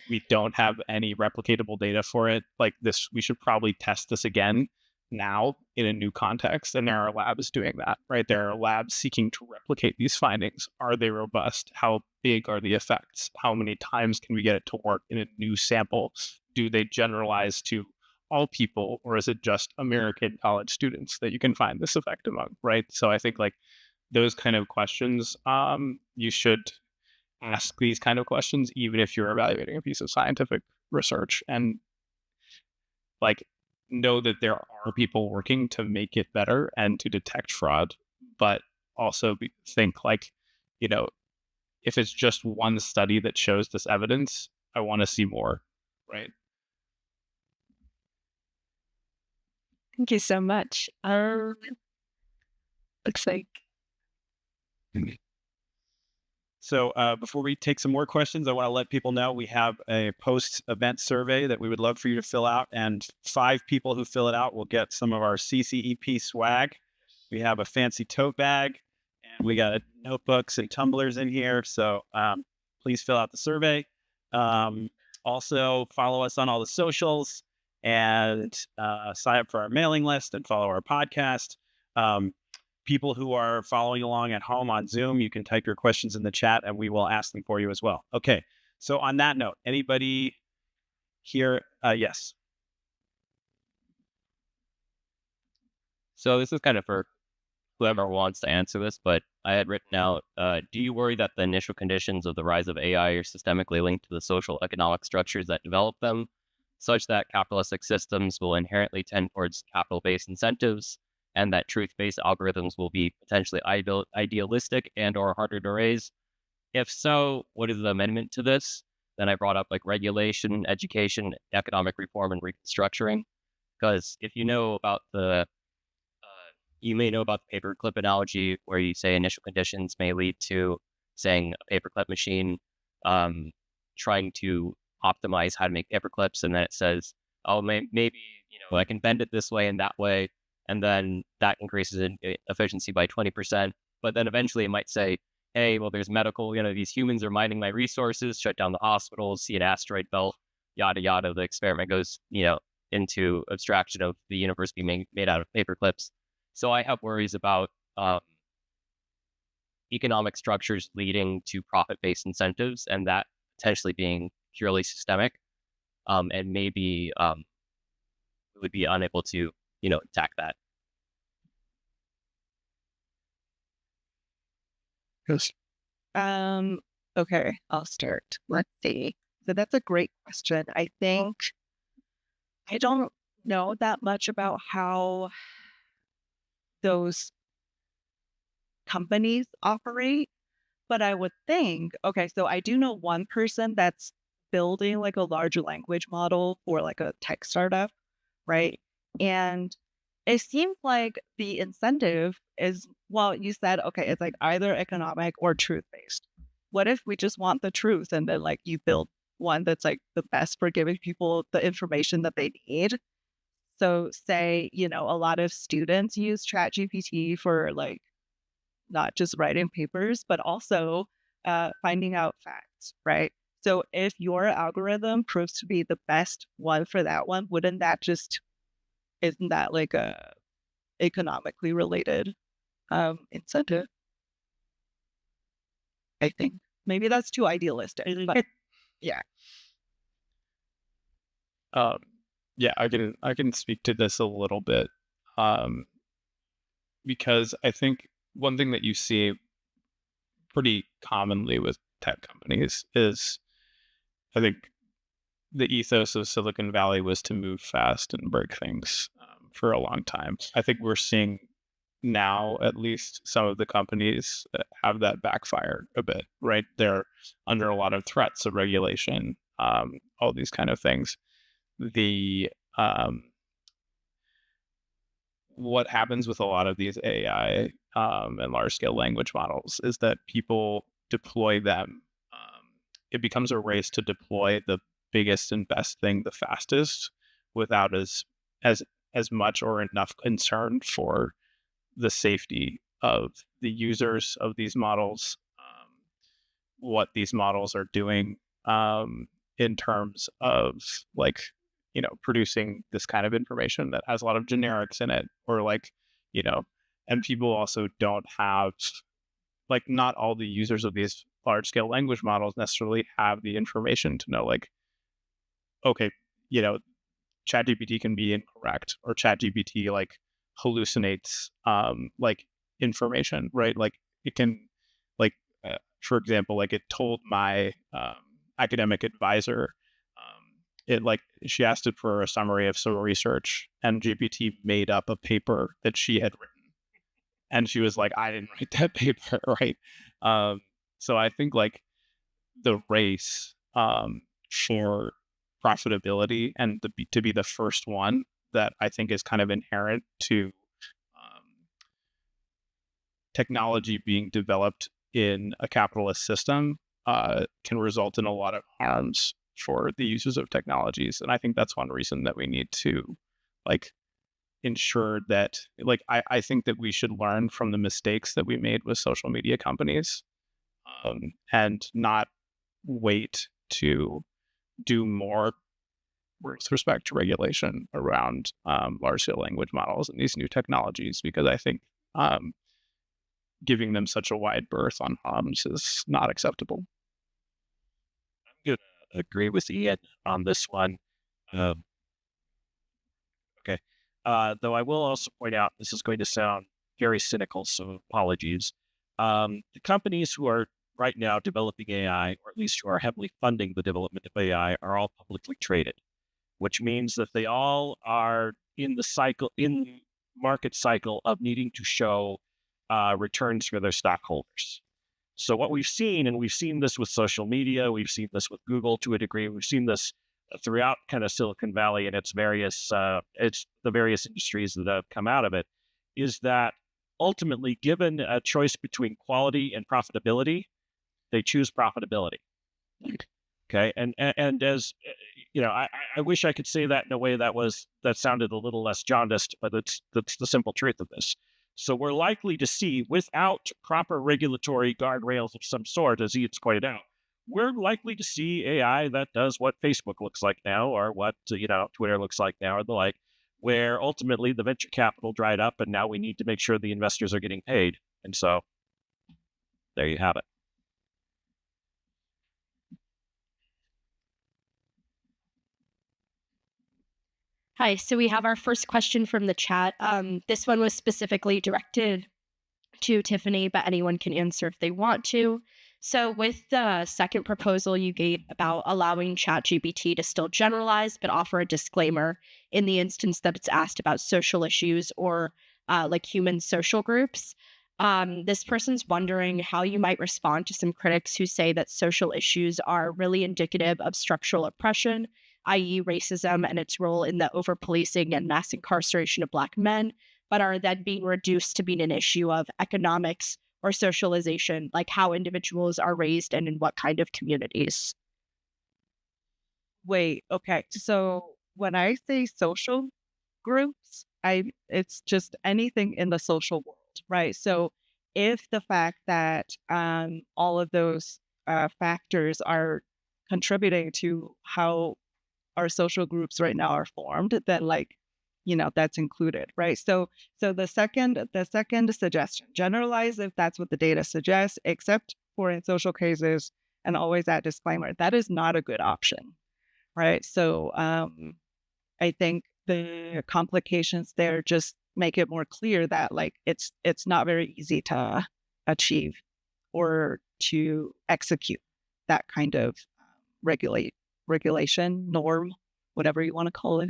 We don't have any replicatable data for it. Like this, we should probably test this again now in a new context. And there are labs doing that, right? There are labs seeking to replicate these findings. Are they robust? How big are the effects? How many times can we get it to work in a new sample? Do they generalize to all people, or is it just American college students that you can find this effect among, right? So I think like those kind of questions, you should ask these kind of questions, even if you're evaluating a piece of scientific research, and like know that there are people working to make it better and to detect fraud, but also think like, if it's just one study that shows this evidence, I want to see more, right? Thank you so much. Looks like So before we take some more questions, I want to let people know we have a post-event survey that we would love for you to fill out, and 5 people who fill it out will get some of our CCEP swag. We have a fancy tote bag, and we got notebooks and tumblers in here. So please fill out the survey. Also, follow us on all the socials and sign up for our mailing list and follow our podcast. People who are following along at home on Zoom, you can type your questions in the chat and we will ask them for you as well. Okay. So on that note, anybody here? Yes. So this is kind of for whoever wants to answer this, but I had written out, do you worry that the initial conditions of the rise of AI are systemically linked to the social economic structures that develop them, such that capitalistic systems will inherently tend towards capital-based incentives, and that truth-based algorithms will be potentially idealistic and or harder to raise? If so, what is the amendment to this? Then I brought up like regulation, education, economic reform, and reconstructuring. Because if you know about you may know about the paperclip analogy where you say initial conditions may lead to saying a paperclip machine trying to optimize how to make paperclips, and then it says, oh, maybe I can bend it this way and that way, and then that increases in efficiency by 20%. But then eventually it might say, hey, well, there's medical, these humans are mining my resources, shut down the hospitals, see an asteroid belt, yada, yada. The experiment goes, into abstraction of the universe being made out of paperclips. So I have worries about economic structures leading to profit-based incentives and that potentially being purely systemic, and maybe we would be unable to, attack that. Yes. Okay, I'll start. Let's see. So that's a great question. I think I don't know that much about how those companies operate, but I would think, okay, so I do know one person that's building like a large language model for like a tech startup, right? And it seems like the incentive is, well, you said, okay, it's like either economic or truth based. what if we just want the truth and then like you build one that's like the best for giving people the information that they need? So say, a lot of students use ChatGPT for like not just writing papers, but also finding out facts, right? So if your algorithm proves to be the best one for that one, isn't that like a economically related incentive? I think maybe that's too idealistic, but yeah. Um, yeah, I can speak to this a little bit, um, because I think one thing that you see pretty commonly with tech companies is, I think the ethos of Silicon Valley was to move fast and break things, for a long time. I think we're seeing now, at least, some of the companies that have that backfire a bit, right? They're under a lot of threats of regulation, all these kind of things. The What happens with a lot of these AI, and large scale language models is that people deploy them. It becomes a race to deploy the biggest and best thing the fastest, without as as much or enough concern for the safety of the users of these models, what these models are doing, in terms of, like, producing this kind of information that has a lot of generics in it, or like, you know, and people also don't have, like, not all the users of these large scale language models necessarily have the information to know, like, okay, you know, ChatGPT can be incorrect, or ChatGPT like hallucinates, like, information, right? Like, it can, like, for example, like, it told my, academic advisor, it like she asked it for a summary of some research, and GPT made up a paper that she had written, and she was like, I didn't write that paper, right? So I think, like, the race, for profitability and to be the first one, that I think is kind of inherent to, um, technology being developed in a capitalist system, can result in a lot of harms for the users of technologies. And I think that's one reason that we need to, like, ensure that, like, I think that we should learn from the mistakes that we made with social media companies, and not wait to do more with respect to regulation around, large scale language models and these new technologies, because I think, um, giving them such a wide berth on harms is not acceptable. I'm gonna agree with Ian on this one. Um, okay. Though I will also point out, this is going to sound very cynical, so apologies. The companies who are right now developing AI, or at least who are heavily funding the development of AI, are all publicly traded, which means that they all are in the market cycle of needing to show returns for their stockholders. So what we've seen, and we've seen this with social media, we've seen this with Google to a degree, we've seen this throughout kind of Silicon Valley and it's the various industries that have come out of it, is that ultimately, given a choice between quality and profitability, they choose profitability. Okay, and as I wish I could say that in a way that sounded a little less jaundiced, but that's the simple truth of this. So we're likely to see, without proper regulatory guardrails of some sort, as Ian's pointed out, we're likely to see AI that does what Facebook looks like now, or what Twitter looks like now, or the like, where ultimately the venture capital dried up, and now we need to make sure the investors are getting paid. And so there you have it. Hi, so we have our first question from the chat. This one was specifically directed to Tiffany, but anyone can answer if they want to. So, with the second proposal you gave about allowing ChatGPT to still generalize but offer a disclaimer in the instance that it's asked about social issues or like human social groups, this person's wondering how you might respond to some critics who say that social issues are really indicative of structural oppression, i.e., racism and its role in the overpolicing and mass incarceration of Black men, but are then being reduced to being an issue of economics or socialization, like how individuals are raised and in what kind of communities. Wait, okay. So when I say social groups, it's just anything in the social world, right? So if the fact that all of those factors are contributing to how our social groups right now are formed, then like, that's included, right? So the second suggestion, generalize if that's what the data suggests, except for in social cases, and always that disclaimer, that is not a good option, right? So I think the complications there just make it more clear that like it's not very easy to achieve or to execute that kind of regulate regulation norm, whatever you want to call it.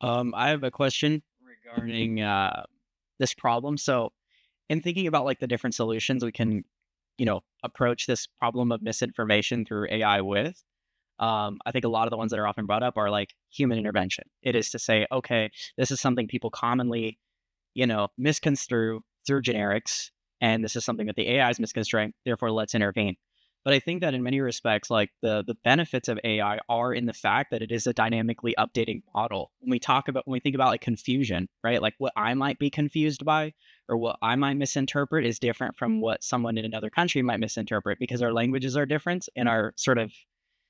I have a question regarding this problem. So, in thinking about like the different solutions we can, approach this problem of misinformation through AI with, I think a lot of the ones that are often brought up are like human intervention. It is to say, okay, this is something people commonly, misconstrue through generics, and this is something that the AI is misconstruing. Therefore, let's intervene. But I think that in many respects, like the benefits of AI are in the fact that it is a dynamically updating model. When we think about like confusion, right? Like what I might be confused by or what I might misinterpret is different from what someone in another country might misinterpret because our languages are different and our sort of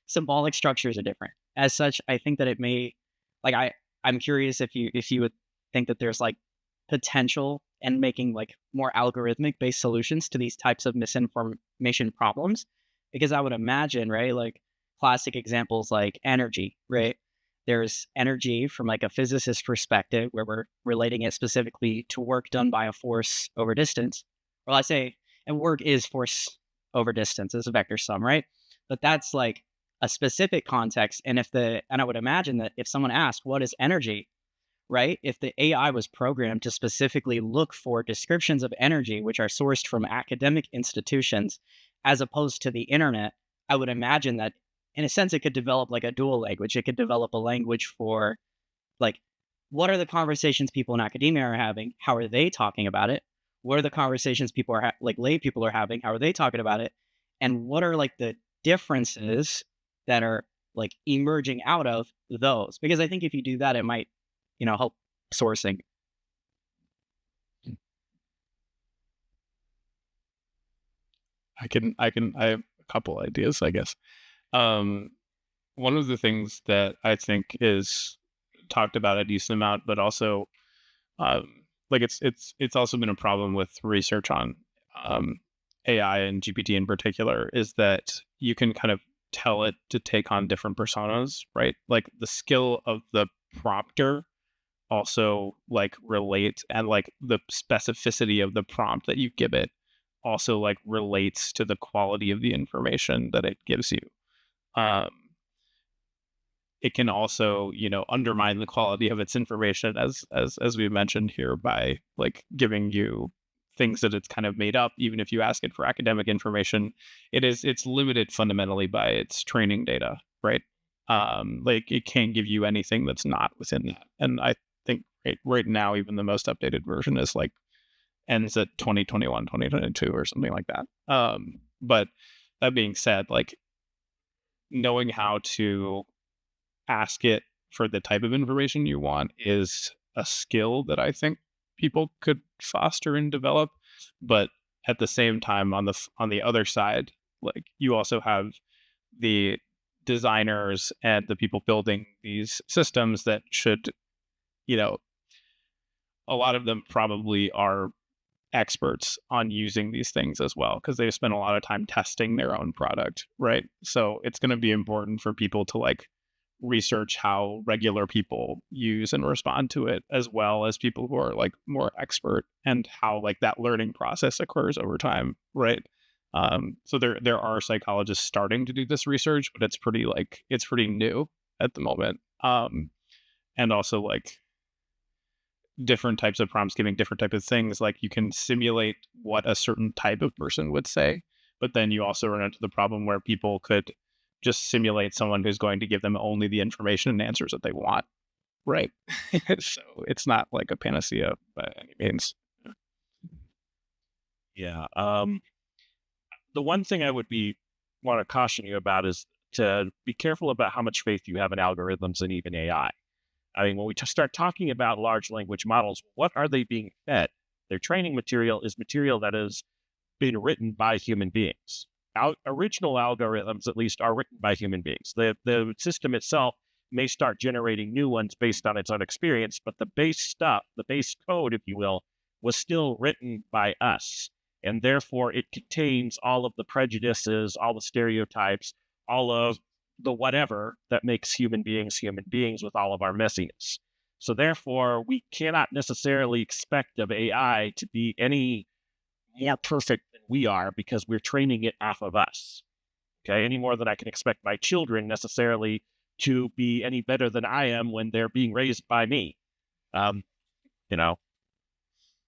symbolic structures are different. As such, I think that it may like I'm curious if you would think that there's like potential and making like more algorithmic based solutions to these types of misinformation problems because I would imagine, right, like classic examples like energy, right? There's energy from like a physicist perspective where we're relating it specifically to work done by a force over distance. Well, I say, and work is force over distance as a vector sum, right? But that's like a specific context. And I would imagine that if someone asked, what is energy? Right? If the AI was programmed to specifically look for descriptions of energy, which are sourced from academic institutions, as opposed to the internet, I would imagine that in a sense, it could develop like a dual language. It could develop a language for like, what are the conversations people in academia are having? How are they talking about it? What are the conversations people are like lay people are having? How are they talking about it? And what are like the differences that are like emerging out of those? Because I think if you do that, it might, help sourcing. I have a couple ideas, I guess. Um, One of the things that I think is talked about a decent amount, but also like it's also been a problem with research on um, AI and GPT in particular, is that you can kind of tell it to take on different personas, right? Like the skill of the prompter also like relate, and like the specificity of the prompt that you give it also like relates to the quality of the information that it gives you. Um, it can also, undermine the quality of its information as we mentioned here by like giving you things that it's kind of made up. Even if you ask it for academic information, it's limited fundamentally by its training data, right? Like it can't give you anything that's not within that. And I think right now even the most updated version is like ends at 2021, 2022 or something like that. But that being said, like knowing how to ask it for the type of information you want is a skill that I think people could foster and develop. But at the same time, on the other side, like you also have the designers and the people building these systems that should, you know, a lot of them probably are experts on using these things as well because they've spent a lot of time testing their own product, right? So it's going to be important for people to like research how regular people use and respond to it, as well as people who are like more expert, and how like that learning process occurs over time, right? So there are psychologists starting to do this research, but it's pretty new at the moment. And also like different types of prompts giving different type of things, like you can simulate what a certain type of person would say, but then you also run into the problem where people could just simulate someone who's going to give them only the information and answers that they want. right? So it's not like a panacea by any means. Yeah. The one thing I would be want to caution you about is to be careful about how much faith you have in algorithms and even AI. I mean, when we start talking about large language models, what are they being fed? Their training material is material that has been written by human beings. Original algorithms, at least, are written by human beings. The system itself may start generating new ones based on its own experience, but the base stuff, the base code, if you will, was still written by us. And therefore, it contains all of the prejudices, all the stereotypes, all of the whatever that makes human beings with all of our messiness. So therefore, we cannot necessarily expect of AI to be any more perfect than we are because we're training it off of us. Okay. Any more than I can expect my children necessarily to be any better than I am when they're being raised by me. Um, you know,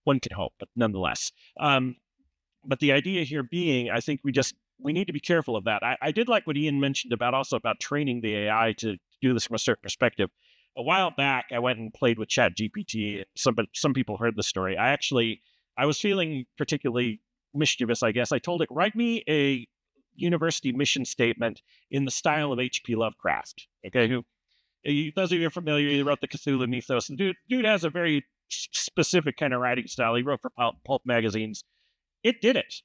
one can hope, but nonetheless. But the idea here being, I think we need to be careful of that. I did like what Ian mentioned about also about training the AI to do this from a certain perspective. A while back, I went and played with Chat GPT. Some people heard the story. I was feeling particularly mischievous, I guess. I told it, write me a university mission statement in the style of H.P. Lovecraft. Okay, those of you who are familiar, he wrote the Cthulhu mythos. The dude has a very specific kind of writing style. He wrote for pulp magazines. It did it.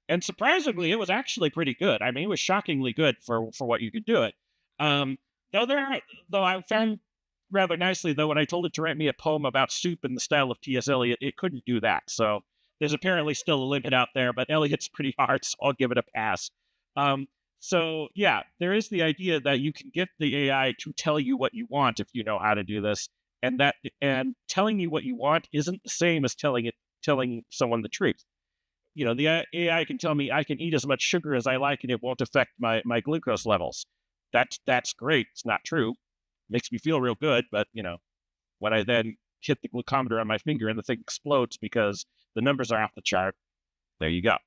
And surprisingly, it was actually pretty good. I mean, it was shockingly good for what you could do it. Um, though I found rather nicely though when I told it to write me a poem about soup in the style of T.S. Eliot, it couldn't do that. So there's apparently still a limit out there, but Eliot's pretty hard, so I'll give it a pass. Um, so yeah, there is the idea that you can get the AI to tell you what you want if you know how to do this, and telling you what you want isn't the same as telling someone the truth. The AI can tell me I can eat as much sugar as I like and it won't affect my glucose levels. That's great. It's not true. Makes me feel real good, but when I then hit the glucometer on my finger and the thing explodes because the numbers are off the chart, there you go.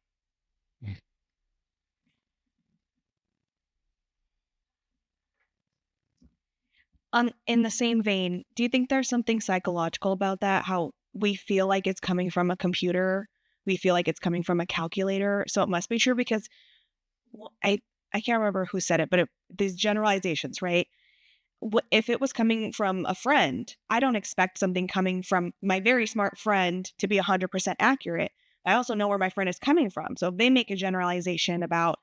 In the same vein, do you think there's something psychological about that? How we feel like it's coming from a computer, we feel like it's coming from a calculator, so it must be true because well, I can't remember who said it, but these generalizations, right? If it was coming from a friend, I don't expect something coming from my very smart friend to be 100% accurate. I also know where my friend is coming from. So if they make a generalization about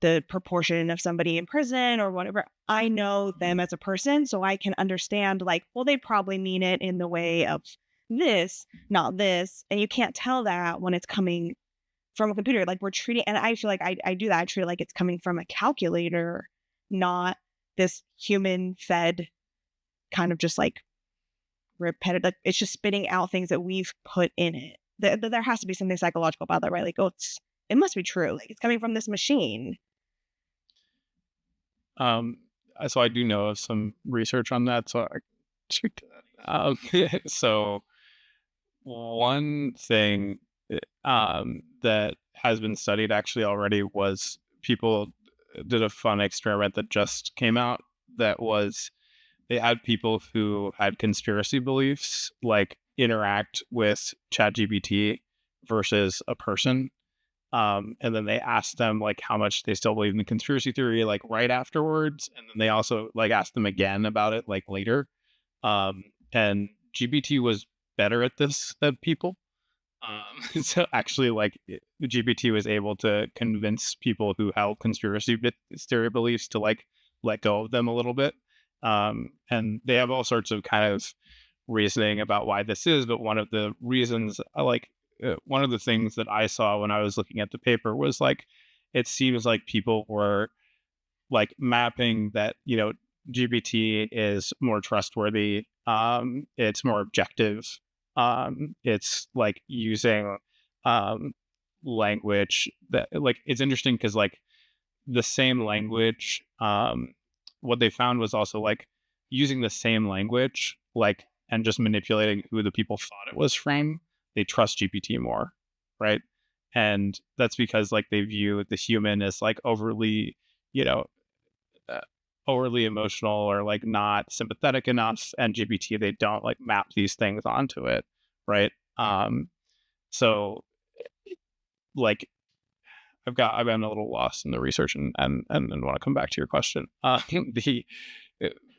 the proportion of somebody in prison or whatever, I know them as a person. So I can understand, like, well, they probably mean it in the way of this, not this. And you can't tell that when it's coming from a computer. Like we're treating, and I feel like I do that. I treat it like it's coming from a calculator, not this human fed kind of just like repetitive. Like it's just spitting out things that we've put in it. There has to be something psychological about that, right? Like, oh, it must be true. Like it's coming from this machine. Um, so I do know of some research on that. So I speak to that. So one thing that has been studied actually already was people did a fun experiment that just came out that was they had people who had conspiracy beliefs like interact with ChatGPT versus a person. And then they asked them like how much they still believe in the conspiracy theory, like right afterwards. And then they also like asked them again about it like later. And GPT was better at this than people. So actually, like the GPT was able to convince people who held conspiracy theory beliefs to like let go of them a little bit. And they have all sorts of kind of reasoning about why this is. But one of the reasons I like, one of the things that I saw when I was looking at the paper was like, it seems like people were like mapping that, GPT is more trustworthy. It's more objective. It's like using um, language that like it's interesting because like the same language. What they found was also like using the same language, like and just manipulating who the people thought it was from. They trust GPT more, right? And that's because like they view the human as like overly, you know, uh, overly emotional or like not sympathetic enough, and GPT, they don't like map these things onto it, right? So like I've been a little lost in the research, and want to come back to your question. The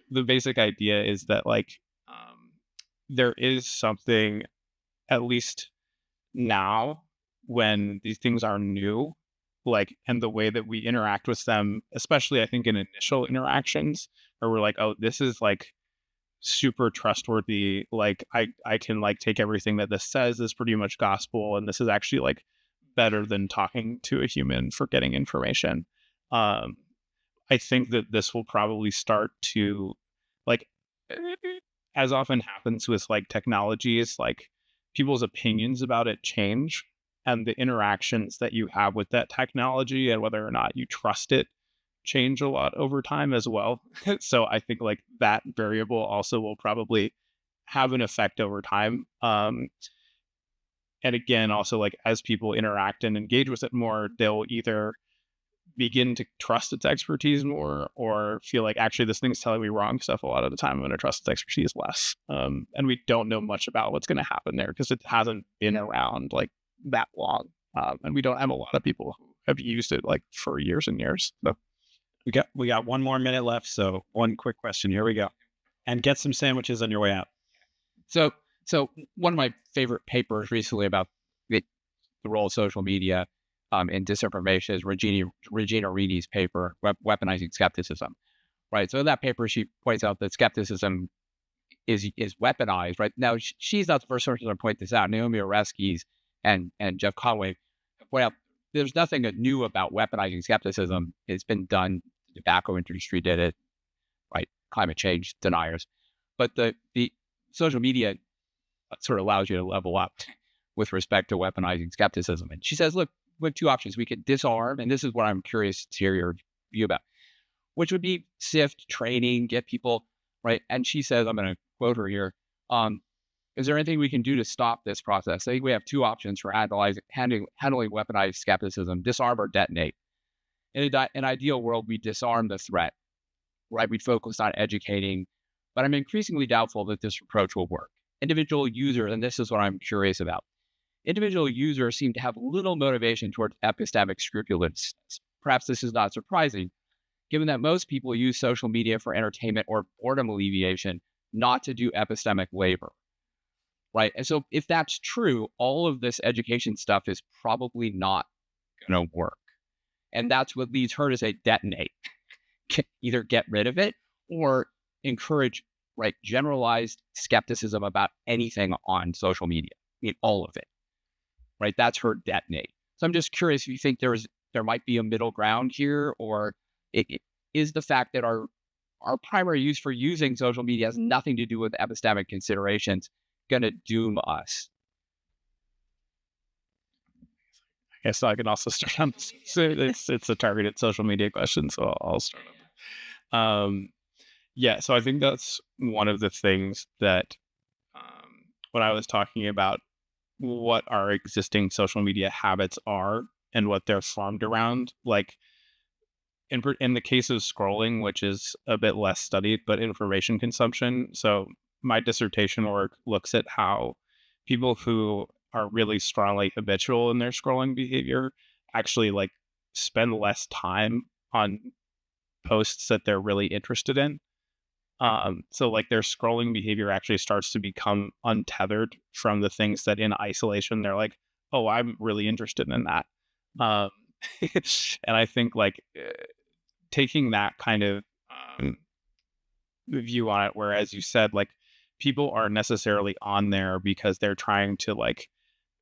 the basic idea is that like there is something, at least now, when these things are new, like, and the way that we interact with them, especially I think in initial interactions, where we're like, oh, this is like super trustworthy. Like I can like take everything that this says is pretty much gospel, and this is actually like better than talking to a human for getting information. Um, I think that this will probably start to like, as often happens with like technologies, like people's opinions about it change, and the interactions that you have with that technology and whether or not you trust it change a lot over time as well. So I think like that variable also will probably have an effect over time. And again, also like as people interact and engage with it more, they'll either begin to trust its expertise more, or feel like actually this thing's telling me wrong stuff a lot of the time. I'm going to trust its expertise less. And we don't know much about what's going to happen there because it hasn't been around like that long. And we don't have a lot of people who have used it like for years and years. So We got 1 more minute left, so one quick question. Here we go. And get some sandwiches on your way out. So, so one of my favorite papers recently about the role of social media in disinformation is Regina Reedy's paper, Weaponizing Skepticism. Right. So in that paper, she points out that skepticism is weaponized. Right now, she's not the first person to point this out. Naomi Oreskes and Jeff Conway point out there's nothing new about weaponizing skepticism. It's been done. The tobacco industry did it. Right. Climate change deniers. But the social media sort of allows you to level up with respect to weaponizing skepticism. And she says, look, we have two options. We could disarm, and this is what I'm curious to hear your view about, which would be sift, training, get people, right? And she says, I'm going to quote her here, is there anything we can do to stop this process? I think we have two options for handling weaponized skepticism: disarm or detonate. In an ideal world, we disarm the threat, right? We'd focus on educating, but I'm increasingly doubtful that this approach will work. Individual users, and this is what I'm curious about, individual users seem to have little motivation towards epistemic scrupulousness. Perhaps this is not surprising, given that most people use social media for entertainment or boredom alleviation, not to do epistemic labor, right? And so if that's true, all of this education stuff is probably not going to work. And that's what leads her to say detonate. Either get rid of it or encourage, right, generalized skepticism about anything on social media. I mean, all of it, right? That's her detonate. So I'm just curious if you think there might be a middle ground here, or it is the fact that our primary use for using social media has nothing to do with epistemic considerations going to doom us. I guess I can also start on this. So it's a targeted social media question, so I'll start on it. Yeah, so I think that's one of the things that when I was talking about what our existing social media habits are and what they're formed around, like in the case of scrolling, which is a bit less studied, but information consumption. So my dissertation work looks at how people who are really strongly habitual in their scrolling behavior actually like spend less time on posts that they're really interested in. So like their scrolling behavior actually starts to become untethered from the things that in isolation they're like, oh, I'm really interested in that. Um, and I think like taking that kind of view on it, where, as you said, like people aren't necessarily on there because they're trying to like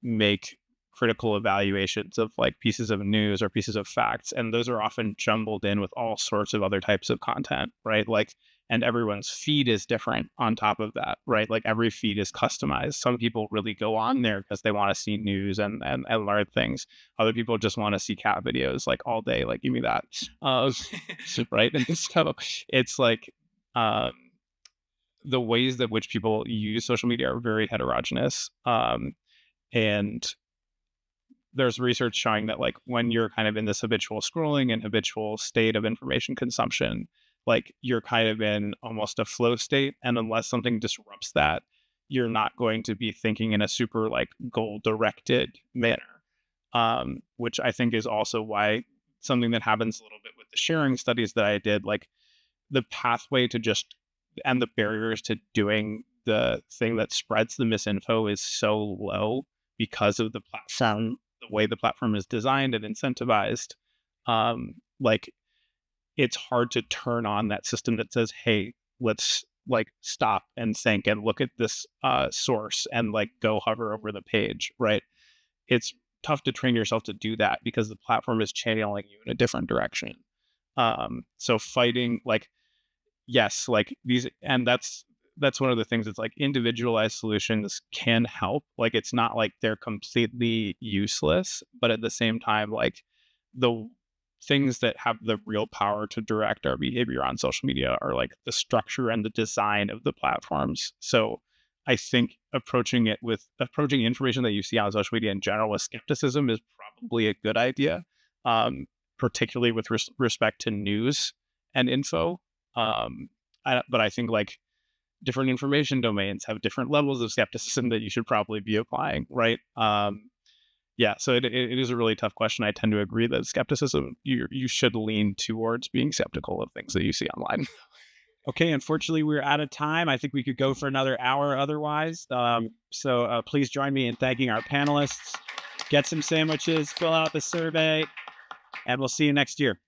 make critical evaluations of like pieces of news or pieces of facts, and those are often jumbled in with all sorts of other types of content, right? Like, and everyone's feed is different on top of that, right? Like every feed is customized. Some people really go on there because they want to see news and learn things. Other people just want to see cat videos like all day, like give me that. Right? And so it's like the ways that which people use social media are very heterogeneous. And there's research showing that like when you're kind of in this habitual scrolling and habitual state of information consumption, like you're kind of in almost a flow state. And unless something disrupts that, you're not going to be thinking in a super like goal directed manner. Which I think is also why something that happens a little bit with the sharing studies that I did, like the pathway to just and the barriers to doing the thing that spreads the misinfo is so low because of the platform, the way the platform is designed and incentivized. Like it's hard to turn on that system that says, hey, let's like stop and think and look at this source and like go hover over the page, right? It's tough to train yourself to do that because the platform is channeling you in a different direction. So fighting like, yes, like these, and that's one of the things. It's like individualized solutions can help. Like it's not like they're completely useless, but at the same time, like the things that have the real power to direct our behavior on social media are like the structure and the design of the platforms. So I think approaching information that you see on social media in general with skepticism is probably a good idea, particularly with respect to news and info. But I think like different information domains have different levels of skepticism that you should probably be applying, right? Yeah, so it is a really tough question. I tend to agree that skepticism, you should lean towards being skeptical of things that you see online. Okay, unfortunately, we're out of time. I think we could go for another hour otherwise. So please join me in thanking our panelists. Get some sandwiches, fill out the survey, and we'll see you next year.